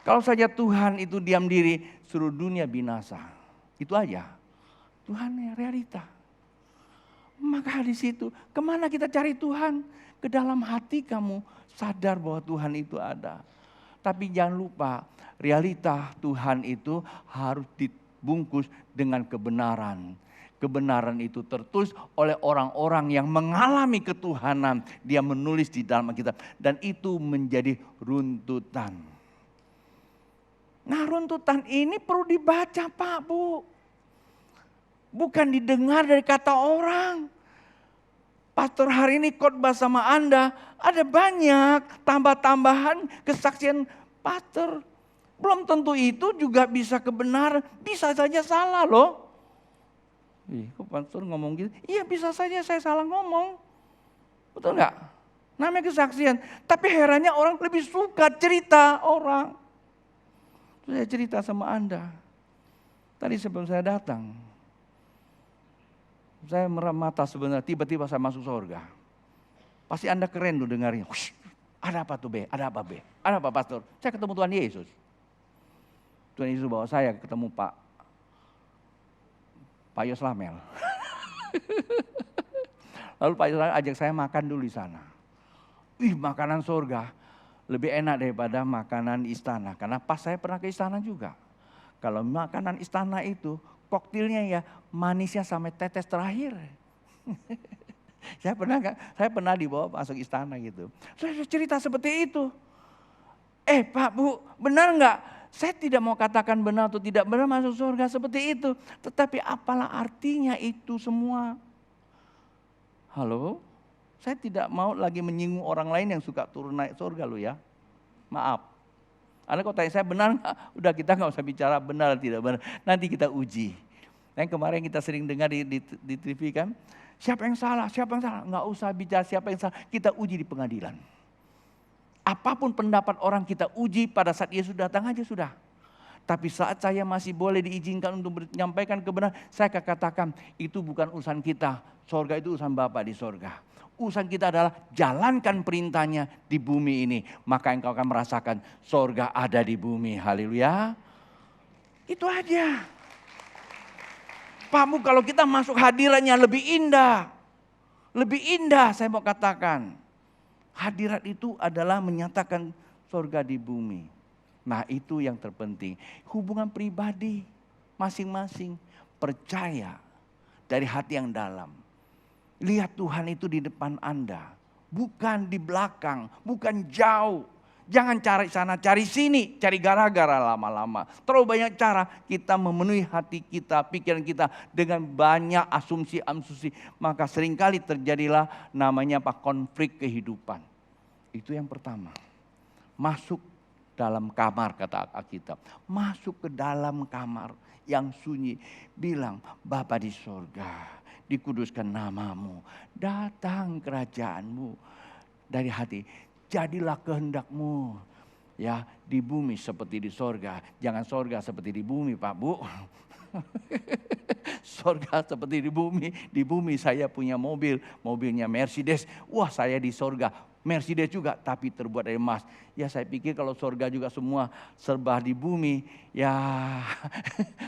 Kalau saja Tuhan itu diam diri, seluruh dunia binasa. Itu aja. Tuhan ya realita. Maka di situ, kemana kita cari Tuhan? Ke dalam hati kamu sadar bahwa Tuhan itu ada. Tapi jangan lupa, realita Tuhan itu harus dibungkus dengan kebenaran. Kebenaran itu tertulis oleh orang-orang yang mengalami ketuhanan. Dia menulis di dalam Alkitab. Dan itu menjadi runtutan. Nah, runtutan ini perlu dibaca, Pak, Bu. Bukan didengar dari kata orang. Pastor hari ini khotbah sama Anda. Ada banyak tambah-tambahan kesaksian pastor. Belum tentu itu juga bisa kebenaran. Bisa saja salah loh. Kok pastor ngomong gitu? Iya bisa saja saya salah ngomong. Betul nggak? Namanya kesaksian. Tapi herannya orang lebih suka cerita orang. Saya cerita sama Anda. Tadi sebelum saya datang. Saya merem mata sebenarnya, tiba-tiba saya masuk surga. Pasti Anda keren tuh dengarnya. Ada apa tuh B? Ada apa B? Ada apa pastor? Saya ketemu Tuhan Yesus. Tuhan Yesus bawa saya ketemu Pak Yoslamel. Lalu Pak Yoslamel ajak saya makan dulu di sana. Makanan surga lebih enak daripada makanan istana. Karena pas saya pernah ke istana juga. Kalau makanan istana itu koktilnya ya manisnya sampai tetes terakhir. Saya pernah dibawa masuk istana gitu. Saya cerita seperti itu. Pak Bu, benar nggak? Saya tidak mau katakan benar atau tidak benar masuk surga seperti itu. Tetapi apalah artinya itu semua? Halo? Saya tidak mau lagi menyinggung orang lain yang suka turun naik surga loh ya. Maaf. Anda kalau tanya saya benar nggak? Udah kita nggak usah bicara benar atau tidak benar. Nanti kita uji. Yang kemarin kita sering dengar di TV kan. Siapa yang salah? Siapa yang salah? Nggak usah bicara siapa yang salah. Kita uji di pengadilan. Apapun pendapat orang kita uji pada saat Yesus datang aja sudah. Tapi saat saya masih boleh diizinkan untuk menyampaikan kebenaran, saya akan katakan itu bukan urusan kita. Sorga itu urusan Bapa di sorga. Urusan kita adalah jalankan perintahnya di bumi ini. Maka engkau akan merasakan sorga ada di bumi. Haleluya. Itu aja. Pak Bu, kalau kita masuk hadirannya lebih indah. Lebih indah saya mau katakan. Hadirat itu adalah menyatakan surga di bumi. Nah itu yang terpenting. Hubungan pribadi masing-masing. Percaya dari hati yang dalam. Lihat Tuhan itu di depan Anda. Bukan di belakang, bukan jauh. Jangan cari sana, cari sini, cari gara-gara lama-lama. Terlalu banyak cara kita memenuhi hati kita, pikiran kita dengan banyak asumsi-asumsi. Maka seringkali terjadilah namanya konflik kehidupan. Itu yang pertama. Masuk dalam kamar kata Alkitab. Masuk ke dalam kamar yang sunyi. Bilang, Bapa di sorga, dikuduskan namamu. Datang kerajaanmu dari hati. Jadilah kehendakmu ya di bumi seperti di sorga. Jangan sorga seperti di bumi Pak Bu. Sorga seperti di bumi saya punya mobil, mobilnya Mercedes. Wah saya di sorga, Mercedes juga tapi terbuat dari emas. Ya saya pikir kalau sorga juga semua serba di bumi, ya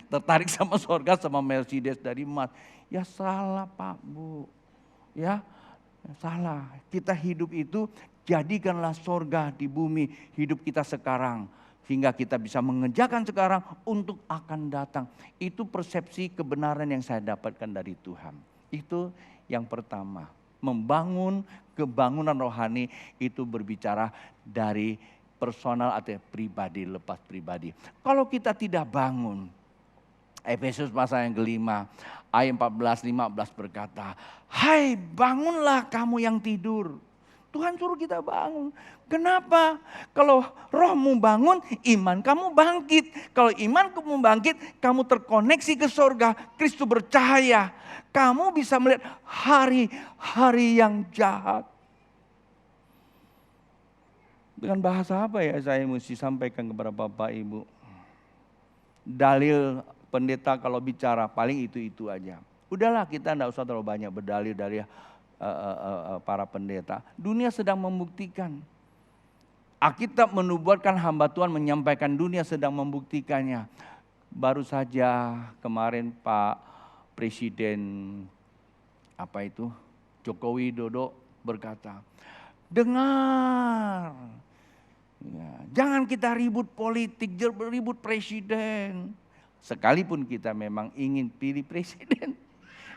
tertarik sama sorga sama Mercedes dari emas. Ya salah Pak Bu, ya. Salah. Kita hidup itu jadikanlah sorga di bumi hidup kita sekarang. Sehingga kita bisa mengerjakan sekarang untuk akan datang. Itu persepsi kebenaran yang saya dapatkan dari Tuhan. Itu yang pertama. Membangun kebangunan rohani itu berbicara dari personal atau pribadi, lepas pribadi. Kalau kita tidak bangun, Efesus pasal yang kelima, ayat 14-15 berkata, hai bangunlah kamu yang tidur. Tuhan suruh kita bangun. Kenapa? Kalau rohmu bangun, iman kamu bangkit. Kalau iman kamu bangkit, kamu terkoneksi ke surga. Kristus bercahaya. Kamu bisa melihat hari-hari yang jahat. Dengan bahasa apa ya saya mesti sampaikan kepada Bapak Ibu? Dalil pendeta kalau bicara paling itu aja. Udahlah kita tidak usah terlalu banyak berdalil dari para pendeta. Dunia sedang membuktikan. Alkitab menubuatkan hamba Tuhan menyampaikan dunia sedang membuktikannya. Baru saja kemarin Pak Presiden Joko Widodo berkata, dengar, ya, jangan kita ribut politik, ribut presiden. Sekalipun kita memang ingin pilih presiden.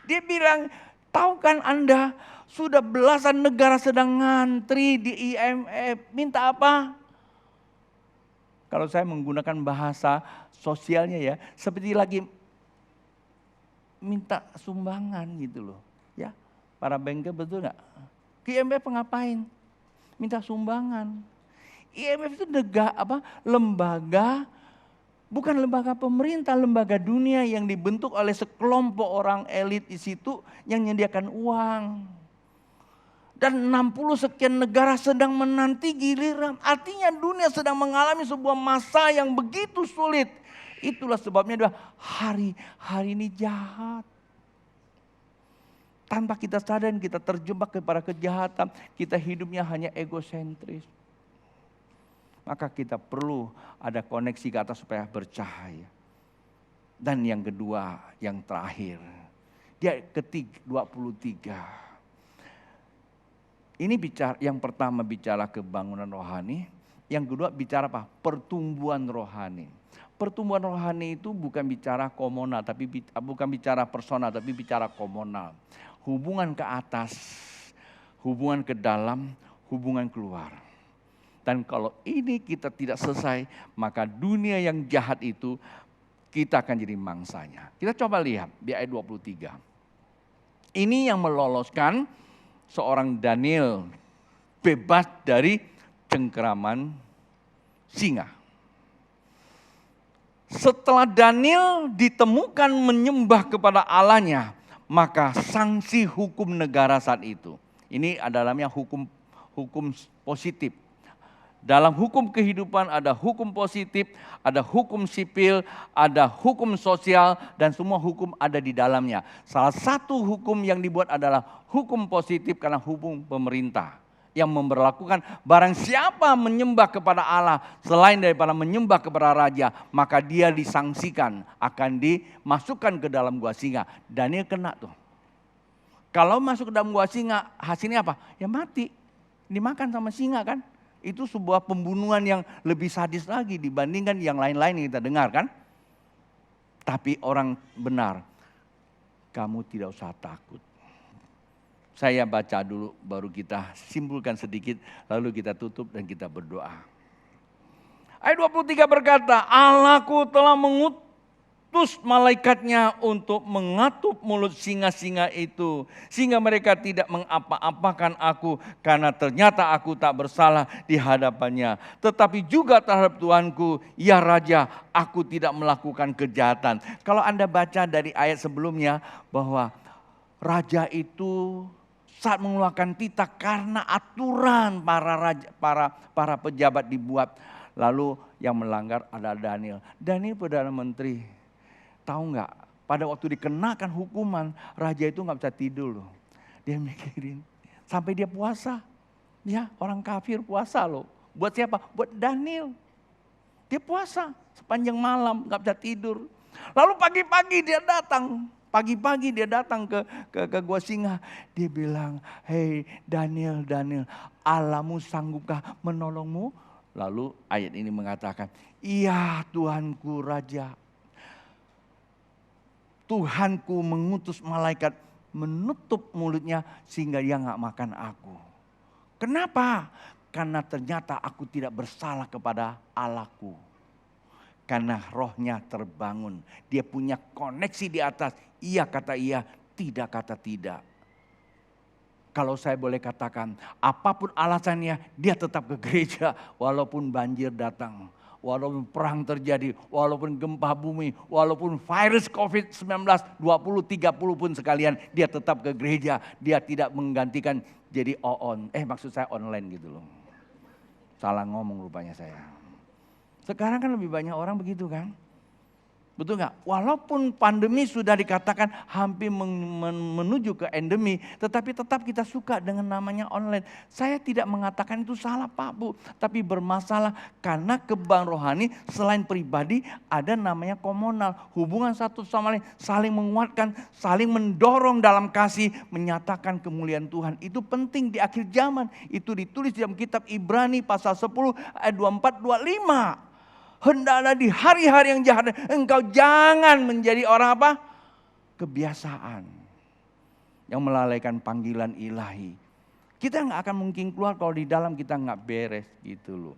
Dia bilang, tahu kan Anda sudah belasan negara sedang ngantri di IMF. Minta apa? Kalau saya menggunakan bahasa sosialnya ya, seperti lagi minta sumbangan gitu loh. Ya, para banker betul nggak? Ke IMF ngapain? Minta sumbangan. IMF itu lembaga, bukan lembaga pemerintah, lembaga dunia yang dibentuk oleh sekelompok orang elit di situ yang menyediakan uang. Dan 60 sekian negara sedang menanti giliran. Artinya dunia sedang mengalami sebuah masa yang begitu sulit. Itulah sebabnya adalah hari ini jahat. Tanpa kita sadar kita terjebak kepada kejahatan. Kita hidupnya hanya egosentris. Maka kita perlu ada koneksi ke atas supaya bercahaya. Dan yang kedua, yang terakhir. Dia ketik 23. Ini bicara, yang pertama bicara kebangunan rohani. Yang kedua bicara apa? Pertumbuhan rohani. Pertumbuhan rohani itu bukan bicara komunal, bukan bicara personal, tapi bicara komunal. Hubungan ke atas, hubungan ke dalam, hubungan keluar. Dan kalau ini kita tidak selesai, maka dunia yang jahat itu kita akan jadi mangsanya. Kita coba lihat di ayat 23. Ini yang meloloskan seorang Daniel bebas dari cengkeraman singa. Setelah Daniel ditemukan menyembah kepada Allahnya, maka sanksi hukum negara saat itu. Ini adalah hukum positif. Dalam hukum kehidupan ada hukum positif, ada hukum sipil, ada hukum sosial, dan semua hukum ada di dalamnya. Salah satu hukum yang dibuat adalah hukum positif karena hukum pemerintah. Yang memberlakukan barang siapa menyembah kepada Allah selain daripada menyembah kepada raja, maka dia disangsikan, akan dimasukkan ke dalam gua singa. Daniel kena tuh. Kalau masuk ke dalam gua singa, hasilnya apa? Ya mati, dimakan sama singa kan. Itu sebuah pembunuhan yang lebih sadis lagi dibandingkan yang lain-lain yang kita dengar kan. Tapi orang benar, kamu tidak usah takut. Saya baca dulu baru kita simpulkan sedikit lalu kita tutup dan kita berdoa. Ayat 23 berkata, Allahku telah mengutus malaikatnya untuk mengatup mulut singa-singa itu. Sehingga mereka tidak mengapa-apakan aku karena ternyata aku tak bersalah di hadapannya. Tetapi juga terhadap Tuanku, ya Raja, aku tidak melakukan kejahatan. Kalau Anda baca dari ayat sebelumnya bahwa Raja itu saat mengeluarkan titah karena aturan para pejabat dibuat. Lalu yang melanggar adalah Daniel. Daniel Perdana Menteri. Tahu nggak? Pada waktu dikenakan hukuman, raja itu nggak bisa tidur loh. Dia mikirin sampai dia puasa. Ya, orang kafir puasa loh. Buat siapa? Buat Daniel. Dia puasa sepanjang malam, nggak bisa tidur. Lalu pagi-pagi dia datang Pagi-pagi dia datang ke gua singa. Dia bilang, "Hei Daniel, Allahmu sanggupkah menolongmu?" Lalu ayat ini mengatakan, "Iya Tuhanku Raja. Tuhanku mengutus malaikat menutup mulutnya sehingga dia gak makan aku." Kenapa? Karena ternyata aku tidak bersalah kepada Allahku. Karena rohnya terbangun. Dia punya koneksi di atas. Iya kata iya, tidak kata tidak. Kalau saya boleh katakan, apapun alasannya dia tetap ke gereja. Walaupun banjir datang, walaupun perang terjadi, walaupun gempa bumi, walaupun virus COVID-19 20-30 pun sekalian, dia tetap ke gereja. Dia tidak menggantikan jadi maksud saya online gitu loh. Salah ngomong rupanya saya. Sekarang kan lebih banyak orang begitu kan. Betul nggak? Walaupun pandemi sudah dikatakan hampir menuju ke endemi, tetapi tetap kita suka dengan namanya online. Saya tidak mengatakan itu salah Pak Bu, tapi bermasalah karena kebang rohani selain pribadi ada namanya komunal. Hubungan satu sama lain, saling menguatkan, saling mendorong dalam kasih, menyatakan kemuliaan Tuhan. Itu penting di akhir zaman. Itu ditulis dalam kitab Ibrani pasal 10 ayat 24-25. Hendaklah di hari-hari yang jahat engkau jangan menjadi orang apa? Kebiasaan. Yang melalaikan panggilan ilahi. Kita gak akan mungkin keluar kalau di dalam kita gak beres gitu loh.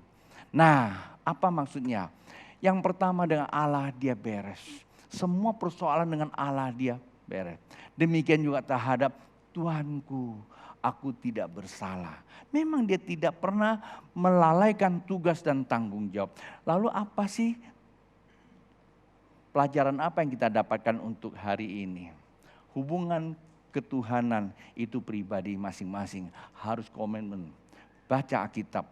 Nah, apa maksudnya? Yang pertama dengan Allah dia beres. Semua persoalan dengan Allah dia beres. Demikian juga terhadap Tuhanku, aku tidak bersalah. Memang dia tidak pernah melalaikan tugas dan tanggung jawab. Lalu apa sih pelajaran apa yang kita dapatkan untuk hari ini? Hubungan ketuhanan itu pribadi masing-masing harus komitmen. Baca Alkitab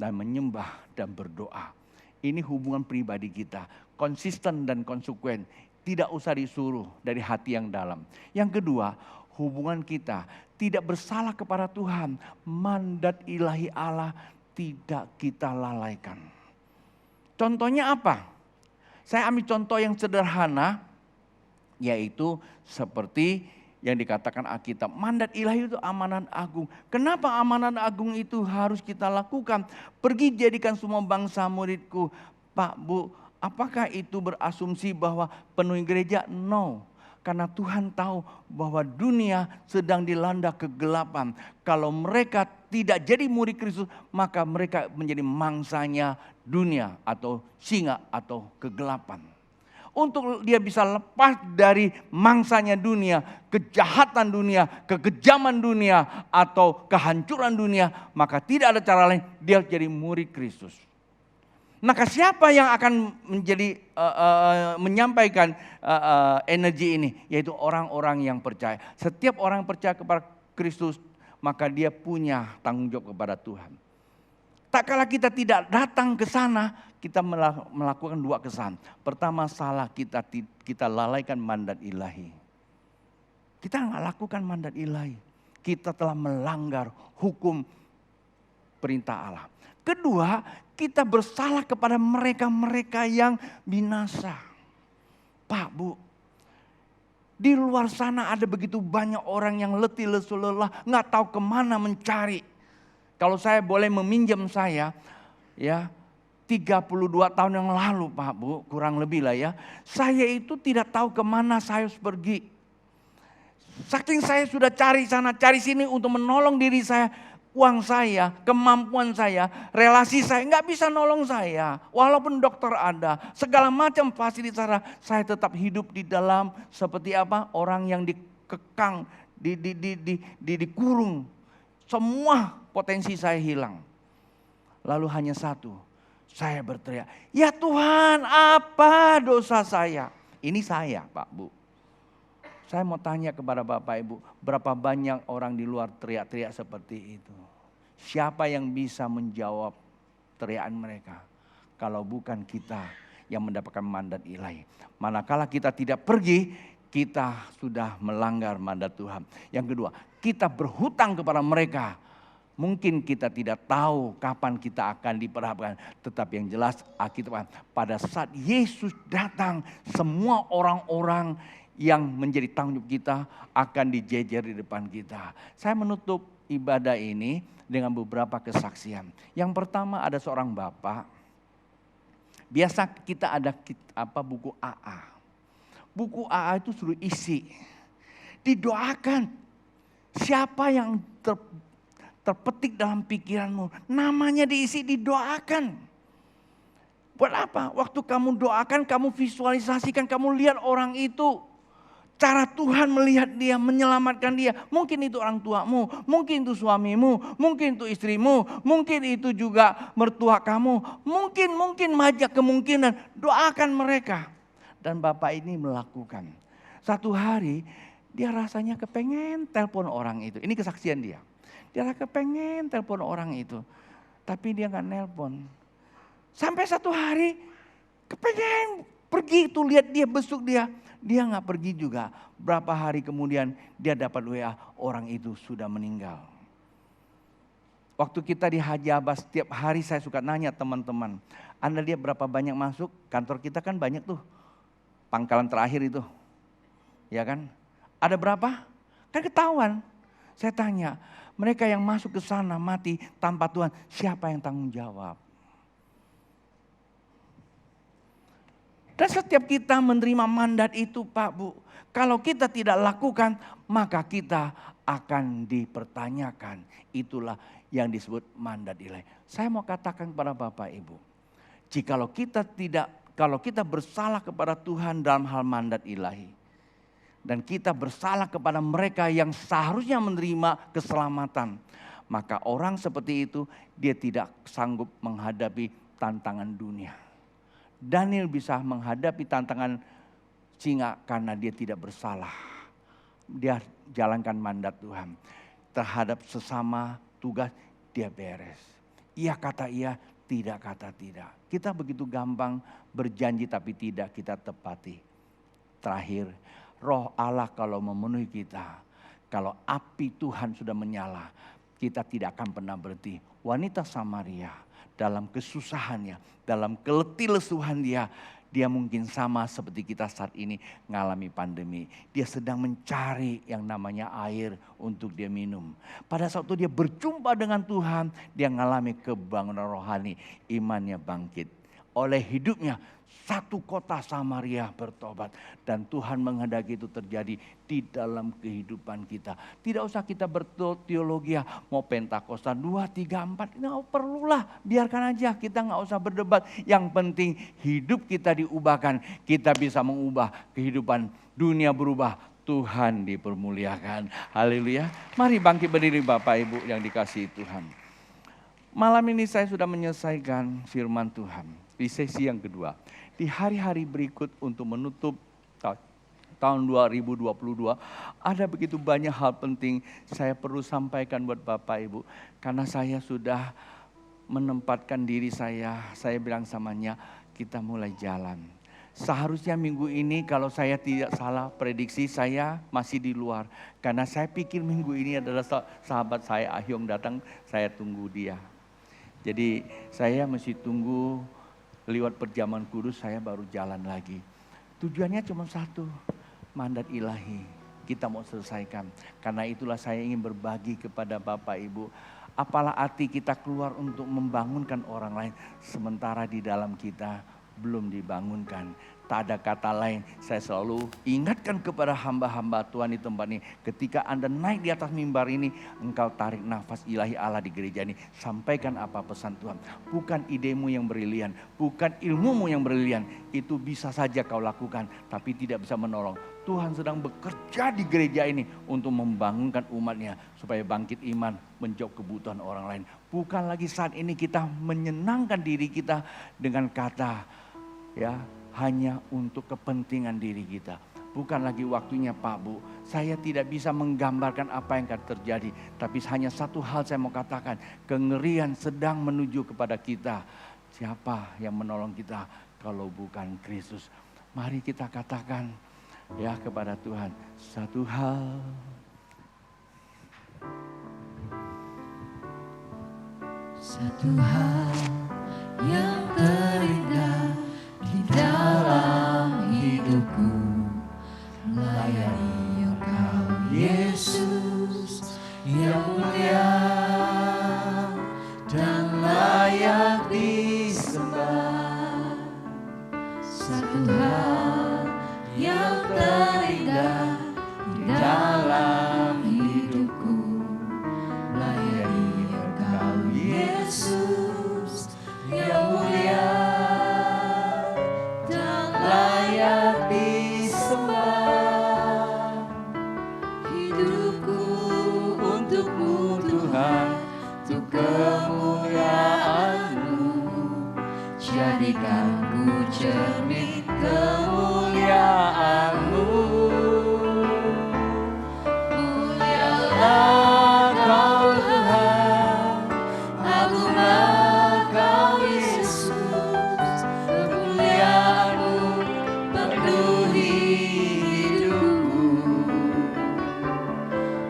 dan menyembah dan berdoa. Ini hubungan pribadi kita. Konsisten dan konsekuen. Tidak usah disuruh dari hati yang dalam. Yang kedua, hubungan kita tidak bersalah kepada Tuhan. Mandat ilahi Allah tidak kita lalaikan. Contohnya apa? Saya ambil contoh yang sederhana. Yaitu seperti yang dikatakan Alkitab. Mandat ilahi itu amanat agung. Kenapa amanat agung itu harus kita lakukan? Pergi jadikan semua bangsa muridku. Pak, Bu, apakah itu berasumsi bahwa penuhi gereja? No. Karena Tuhan tahu bahwa dunia sedang dilanda kegelapan. Kalau mereka tidak jadi murid Kristus, maka mereka menjadi mangsanya dunia atau singa atau kegelapan. Untuk dia bisa lepas dari mangsanya dunia, kejahatan dunia, kekejaman dunia atau kehancuran dunia, maka tidak ada cara lain dia jadi murid Kristus. Maka siapa yang akan menjadi menyampaikan energi ini? Yaitu orang-orang yang percaya. Setiap orang yang percaya kepada Kristus, maka dia punya tanggung jawab kepada Tuhan. Tak kala kita tidak datang ke sana, kita melakukan dua kesan. Pertama, salah kita lalaikan mandat ilahi. Kita nggak lakukan mandat ilahi. Kita telah melanggar hukum perintah Allah. Kedua, kita bersalah kepada mereka-mereka yang binasa. Pak, Bu, di luar sana ada begitu banyak orang yang letih, lesu, lelah, nggak tahu kemana mencari. Kalau saya boleh meminjam saya, ya 32 tahun yang lalu Pak, Bu, kurang lebih lah ya. Saya itu tidak tahu kemana saya harus pergi. Saking saya sudah cari sana, cari sini untuk menolong diri saya. Uang saya, kemampuan saya, relasi saya nggak bisa nolong saya. Walaupun dokter ada, segala macam fasilitas ada, saya tetap hidup di dalam seperti apa? Orang yang dikekang, dikurung. Semua potensi saya hilang. Lalu hanya satu, saya berteriak, ya Tuhan apa dosa saya? Ini saya Pak, Bu. Saya mau tanya kepada Bapak Ibu, berapa banyak orang di luar teriak-teriak seperti itu? Siapa yang bisa menjawab teriakan mereka? Kalau bukan kita yang mendapatkan mandat ilahi. Manakala kita tidak pergi, kita sudah melanggar mandat Tuhan. Yang kedua, kita berhutang kepada mereka. Mungkin kita tidak tahu kapan kita akan diperhadapkan. Tetapi yang jelas Alkitab pada saat Yesus datang, semua orang-orang yang menjadi tanggung jawab kita akan dijejer di depan kita. Saya menutup ibadah ini dengan beberapa kesaksian. Yang pertama ada seorang bapak. Biasa kita ada buku AA. Buku AA itu suruh isi. Didoakan. Siapa yang terpetik dalam pikiranmu, namanya diisi, didoakan. Buat apa? Waktu kamu doakan, kamu visualisasikan, kamu lihat orang itu. Cara Tuhan melihat dia, menyelamatkan dia. Mungkin itu orang tuamu, mungkin itu suamimu, mungkin itu istrimu, mungkin itu juga mertua kamu. Mungkin banyak kemungkinan. Doakan mereka. Dan bapak ini melakukan. Satu hari dia rasanya kepengen telepon orang itu. Ini kesaksian dia. Dia kepengen telepon orang itu. Tapi dia gak nelpon. Sampai satu hari kepengen pergi itu, lihat dia, besuk dia. Dia gak pergi juga. Berapa hari kemudian dia dapat WA, orang itu sudah meninggal. Waktu kita di Haji Abbas, setiap hari saya suka nanya teman-teman. Anda lihat berapa banyak masuk, kantor kita kan banyak tuh. Pangkalan terakhir itu. Ya kan? Ada berapa? Kan ketahuan. Saya tanya, mereka yang masuk ke sana mati tanpa Tuhan, siapa yang tanggung jawab? Dan setiap kita menerima mandat itu Pak Bu, kalau kita tidak lakukan maka kita akan dipertanyakan. Itulah yang disebut mandat ilahi. Saya mau katakan kepada Bapak Ibu, kalau kita bersalah kepada Tuhan dalam hal mandat ilahi, dan kita bersalah kepada mereka yang seharusnya menerima keselamatan, maka orang seperti itu dia tidak sanggup menghadapi tantangan dunia. Daniel bisa menghadapi tantangan singa karena dia tidak bersalah. Dia jalankan mandat Tuhan. Terhadap sesama tugas dia beres. Iya kata iya, tidak kata tidak. Kita begitu gampang berjanji tapi tidak kita tepati. Terakhir, Roh Allah kalau memenuhi kita, kalau api Tuhan sudah menyala, kita tidak akan pernah berhenti. Wanita Samaria dalam kesusahannya, dalam keletih-lesuhan dia mungkin sama seperti kita saat ini mengalami pandemi. Dia sedang mencari yang namanya air untuk dia minum. Pada saat itu dia berjumpa dengan Tuhan, dia mengalami kebangunan rohani, imannya bangkit. Oleh hidupnya, satu kota Samaria bertobat. Dan Tuhan menghendaki itu terjadi di dalam kehidupan kita. Tidak usah kita berteologi, mau Pentakosta 2, 3, 4. Nggak perlulah, biarkan aja, kita nggak usah berdebat. Yang penting hidup kita diubahkan. Kita bisa mengubah kehidupan, dunia berubah, Tuhan dipermuliakan. Haleluya. Mari bangkit berdiri Bapak Ibu yang dikasihi Tuhan. Malam ini saya sudah menyelesaikan firman Tuhan di sesi yang kedua. Di hari-hari berikut untuk menutup tahun 2022, ada begitu banyak hal penting saya perlu sampaikan buat Bapak Ibu. Karena saya sudah menempatkan diri saya bilang samanya, kita mulai jalan. Seharusnya minggu ini kalau saya tidak salah prediksi saya masih di luar. Karena saya pikir minggu ini adalah sahabat saya Ahyong datang, saya tunggu dia. Jadi saya mesti tunggu lewat perjamuan kudus saya baru jalan lagi. Tujuannya cuma satu, mandat ilahi. Kita mau selesaikan. Karena itulah saya ingin berbagi kepada Bapak Ibu. Apalah arti kita keluar untuk membangunkan orang lain. Sementara di dalam kita belum dibangunkan. Tak ada kata lain, saya selalu ingatkan kepada hamba-hamba Tuhan di tempat ini. Ketika Anda naik di atas mimbar ini, engkau tarik nafas ilahi Allah di gereja ini. Sampaikan apa pesan Tuhan. Bukan idemu yang brilian, bukan ilmumu yang brilian. Itu bisa saja kau lakukan, tapi tidak bisa menolong. Tuhan sedang bekerja di gereja ini untuk membangunkan umatnya. Supaya bangkit iman, menjawab kebutuhan orang lain. Bukan lagi saat ini kita menyenangkan diri kita dengan kata, ya, hanya untuk kepentingan diri kita. Bukan lagi waktunya Pak Bu. Saya tidak bisa menggambarkan apa yang akan terjadi. Tapi hanya satu hal saya mau katakan. Kengerian sedang menuju kepada kita. Siapa yang menolong kita kalau bukan Kristus? Mari kita katakan ya kepada Tuhan. Satu hal. Satu hal yang terindah di dalam hidupku, kemuliaan-Mu, jadikan ku cermin kemuliaan-Mu. Mulialah Kau Tuhan, agunglah Kau Yesus, kemuliaan-Mu penuhi hidupku.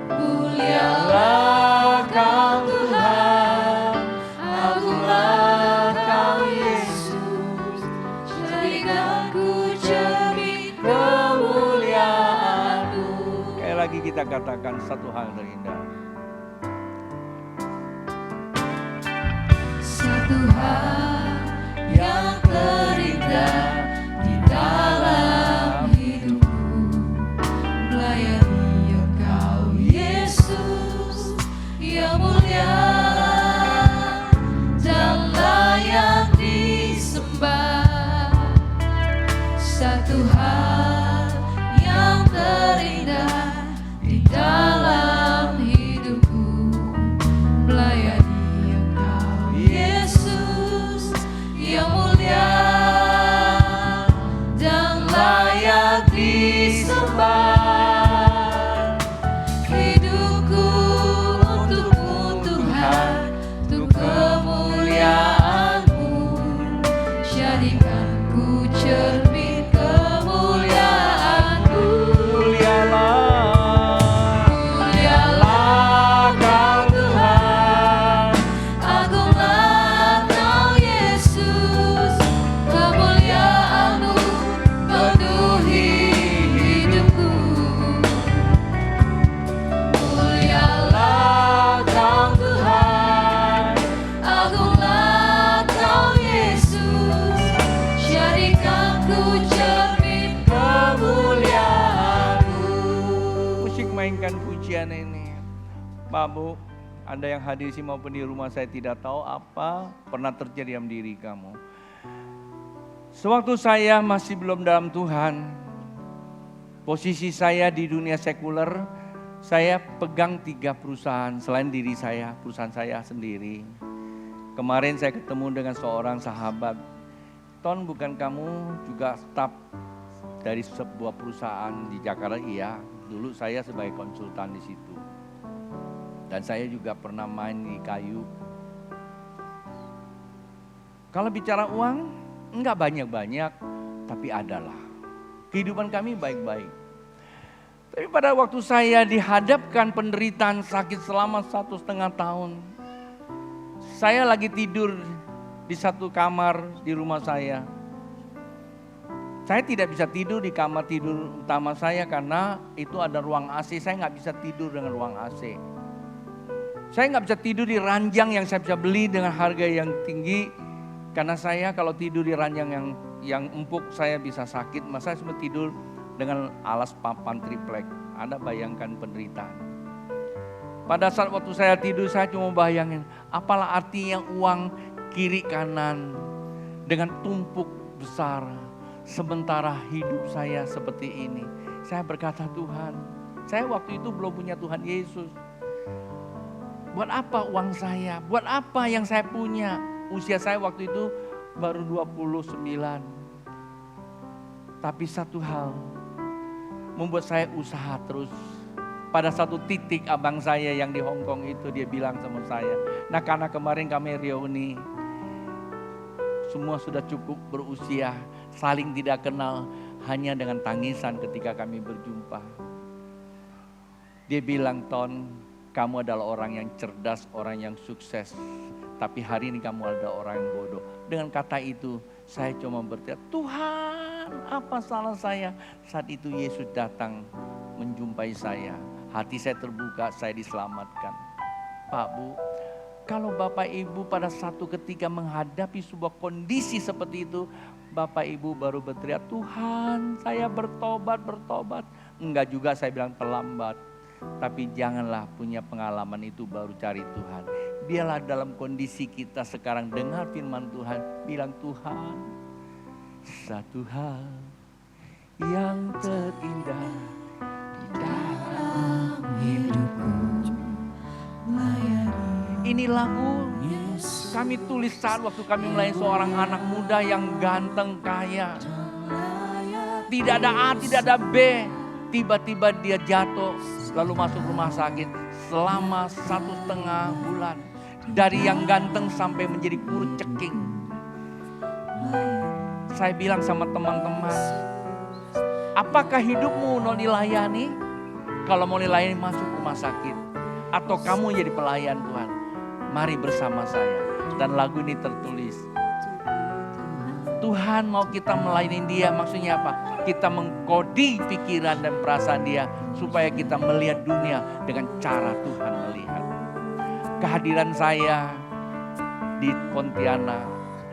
Mulialah Kau Tuhan, agunglah Kau Yesus, jadikan ku cermin kemuliaan-Mu. Sekali lagi kita katakan satu hal terindah. Satu hal yang terindah di dalam hidupku, melayani Engkau Yesus yang mulia dan layak disembah. Satu hal yang terindah di dalam hidupku, melayani Engkau Yesus yang mulia dan layak disembah. Hidupku untukmu Tuhan, untuk kemuliaan-Mu, jadikan ku cermin kemuliaan-Mu. Mulialah Kau Tuhan, agunglah Kau Yesus, kemuliaan-Mu penuhi hidupku. Mulialah Kau Tuhan, agunglah Kau Yesus, jadikan ku cermin kemuliaan-Mu. Musik mainkan pujian ini. Pak Bu, Anda yang hadir sini maupun di rumah, saya tidak tahu apa pernah terjadi dalam diri kamu. Sewaktu saya masih belum dalam Tuhan, posisi saya di dunia sekuler, saya pegang 3 perusahaan selain diri saya, perusahaan saya sendiri. Kemarin saya ketemu dengan seorang sahabat, Ton, bukan kamu juga staf dari sebuah perusahaan di Jakarta? Iya, dulu saya sebagai konsultan di situ. Dan saya juga pernah main di kayu. Kalau bicara uang, enggak banyak-banyak, tapi adalah. Kehidupan kami baik-baik. Tapi pada waktu saya dihadapkan penderitaan sakit selama 1,5 tahun. Saya lagi tidur di satu kamar di rumah saya. Saya tidak bisa tidur di kamar tidur utama saya karena itu ada ruang AC. Saya nggak bisa tidur dengan ruang AC. Saya nggak bisa tidur di ranjang yang saya bisa beli dengan harga yang tinggi. Karena saya kalau tidur di ranjang yang empuk saya bisa sakit. Masa saya sempat tidur dengan alas papan triplek. Anda bayangkan penderitaan. Pada saat waktu saya tidur saya cuma bayangin. Apalah artinya uang kiri kanan dengan tumpuk besar. Sementara hidup saya seperti ini. Saya berkata, Tuhan, saya waktu itu belum punya Tuhan Yesus. Buat apa uang saya? Buat apa yang saya punya? Usia saya waktu itu baru 29. Tapi satu hal membuat saya usaha terus. Pada satu titik abang saya yang di Hong Kong itu dia bilang sama saya, nah karena kemarin kami reuni, semua sudah cukup berusia, saling tidak kenal, hanya dengan tangisan ketika kami berjumpa. Dia bilang, Ton, kamu adalah orang yang cerdas, orang yang sukses. Tapi hari ini kamu adalah orang yang bodoh. Dengan kata itu saya cuma berteriak, Tuhan apa salah saya? Saat itu Yesus datang menjumpai saya. Hati saya terbuka, saya diselamatkan. Pak Bu, kalau Bapak Ibu pada satu ketika menghadapi sebuah kondisi seperti itu, Bapak Ibu baru berteriak, Tuhan saya bertobat. Enggak juga saya bilang terlambat. Tapi janganlah punya pengalaman itu baru cari Tuhan. Biarlah dalam kondisi kita sekarang dengar firman Tuhan. Bilang, Tuhan, satu hal yang terindah di dalam hidupku. Ini lagu Kami tulis saat waktu kami melayani seorang anak muda yang ganteng kaya. Tidak ada A, tidak ada B. Tiba-tiba dia jatuh lalu masuk rumah sakit selama 1,5 bulan. Dari yang ganteng sampai menjadi kurus ceking. Saya bilang sama teman-teman, apakah hidupmu mau dilayani? Kalau mau dilayani masuk rumah sakit. Atau kamu jadi pelayan Tuhan. Mari bersama saya. Dan lagu ini tertulis. Tuhan mau kita melayani dia, maksudnya apa? Kita mengkodi pikiran dan perasaan dia. Supaya kita melihat dunia dengan cara Tuhan melihat. Kehadiran saya di Pontianak.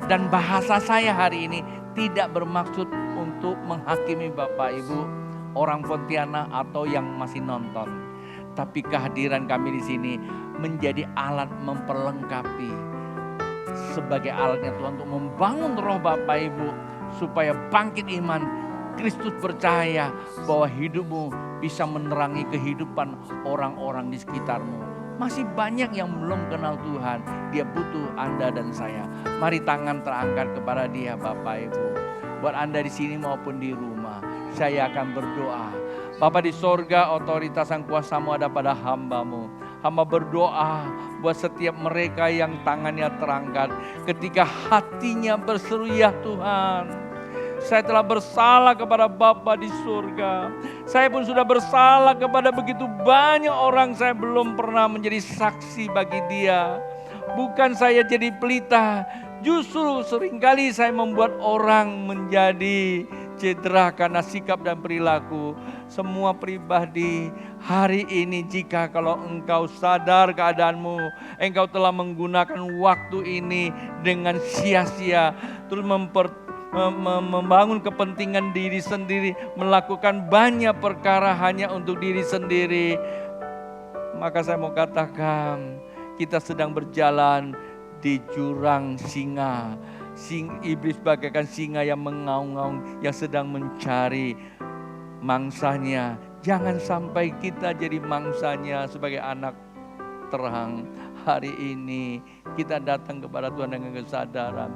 Dan bahasa saya hari ini tidak bermaksud untuk menghakimi Bapak Ibu orang Pontianak atau yang masih nonton. Tapi kehadiran kami di sini menjadi alat memperlengkapi sebagai alatnya Tuhan untuk membangun roh Bapak Ibu supaya bangkit iman. Kristus percaya bahwa hidupmu bisa menerangi kehidupan orang-orang di sekitarmu. Masih banyak yang belum kenal Tuhan. Dia butuh Anda dan saya. Mari tangan terangkat kepada dia Bapak Ibu. Buat Anda di sini maupun di rumah, saya akan berdoa. Bapa di sorga, otoritas yang kuasamu ada pada hamba-Mu. Hamba berdoa buat setiap mereka yang tangannya terangkat. Ketika hatinya berseru, ya Tuhan, saya telah bersalah kepada Bapa di surga. Saya pun sudah bersalah kepada begitu banyak orang. Saya belum pernah menjadi saksi bagi dia. Bukan saya jadi pelita, justru seringkali saya membuat orang menjadi cedera karena sikap dan perilaku. Semua pribadi hari ini, jika kalau engkau sadar keadaanmu, engkau telah menggunakan waktu ini dengan sia-sia, terus membangun kepentingan diri sendiri, melakukan banyak perkara hanya untuk diri sendiri, maka saya mau katakan kita sedang berjalan di jurang singa. Iblis bagaikan singa yang mengaung-ngaung, yang sedang mencari mangsanya. Jangan sampai kita jadi mangsanya sebagai anak terang. Hari ini kita datang kepada Tuhan dengan kesadaran.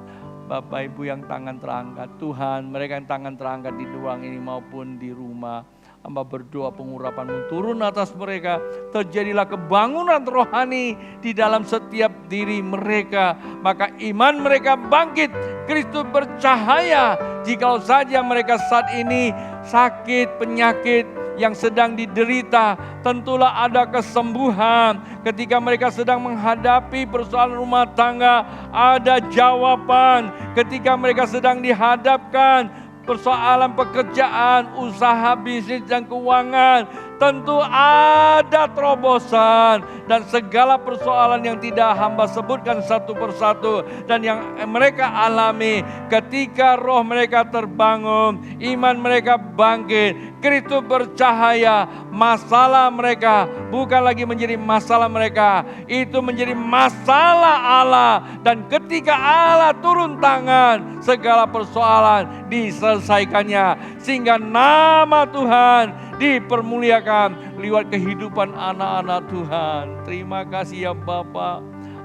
Bapak Ibu yang tangan terangkat, Tuhan, mereka yang tangan terangkat di ruang ini maupun di rumah, hamba berdoa pengurapan-Mu turun atas mereka. Terjadilah kebangunan rohani di dalam setiap diri mereka. Maka iman mereka bangkit. Kristus bercahaya. Jikalau saja mereka saat ini sakit, penyakit yang sedang diderita, tentulah ada kesembuhan. Ketika mereka sedang menghadapi persoalan rumah tangga, ada jawaban. Ketika mereka sedang dihadapkan persoalan pekerjaan, usaha, bisnis, dan keuangan, tentu ada terobosan. Dan segala persoalan yang tidak hamba sebutkan satu persatu dan yang mereka alami, ketika roh mereka terbangun, iman mereka bangkit, Kristus bercahaya, masalah mereka bukan lagi menjadi masalah mereka, itu menjadi masalah Allah. Dan ketika Allah turun tangan, segala persoalan diselesaikannya, sehingga nama Tuhan dipermuliakan lewat kehidupan anak-anak Tuhan. Terima kasih ya Bapa.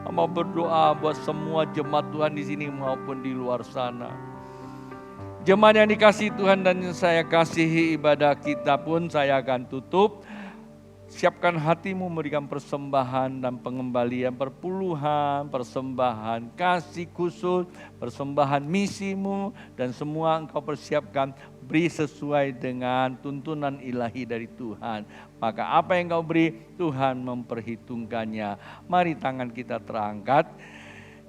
Mau berdoa buat semua jemaat Tuhan di sini maupun di luar sana. Jemaat yang dikasihi Tuhan dan yang saya kasihi, ibadah kita pun saya akan tutup. Siapkan hatimu memberikan persembahan dan pengembalian, perpuluhan, persembahan kasih khusus, persembahan misimu, dan semua engkau persiapkan, beri sesuai dengan tuntunan ilahi dari Tuhan. Maka apa yang engkau beri, Tuhan memperhitungkannya. Mari tangan kita terangkat.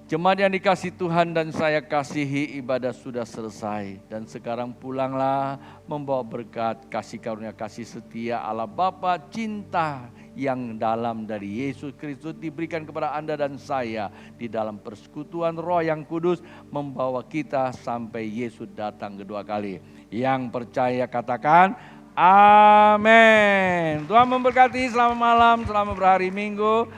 Jemaat yang dikasihi Tuhan dan saya kasihi, ibadah sudah selesai. Dan sekarang pulanglah membawa berkat, kasih karunia, kasih setia Allah Bapa, cinta yang dalam dari Yesus Kristus diberikan kepada Anda dan saya di dalam persekutuan Roh yang Kudus, membawa kita sampai Yesus datang kedua kali. Yang percaya katakan amin. Tuhan memberkati, selamat malam, selamat berhari Minggu.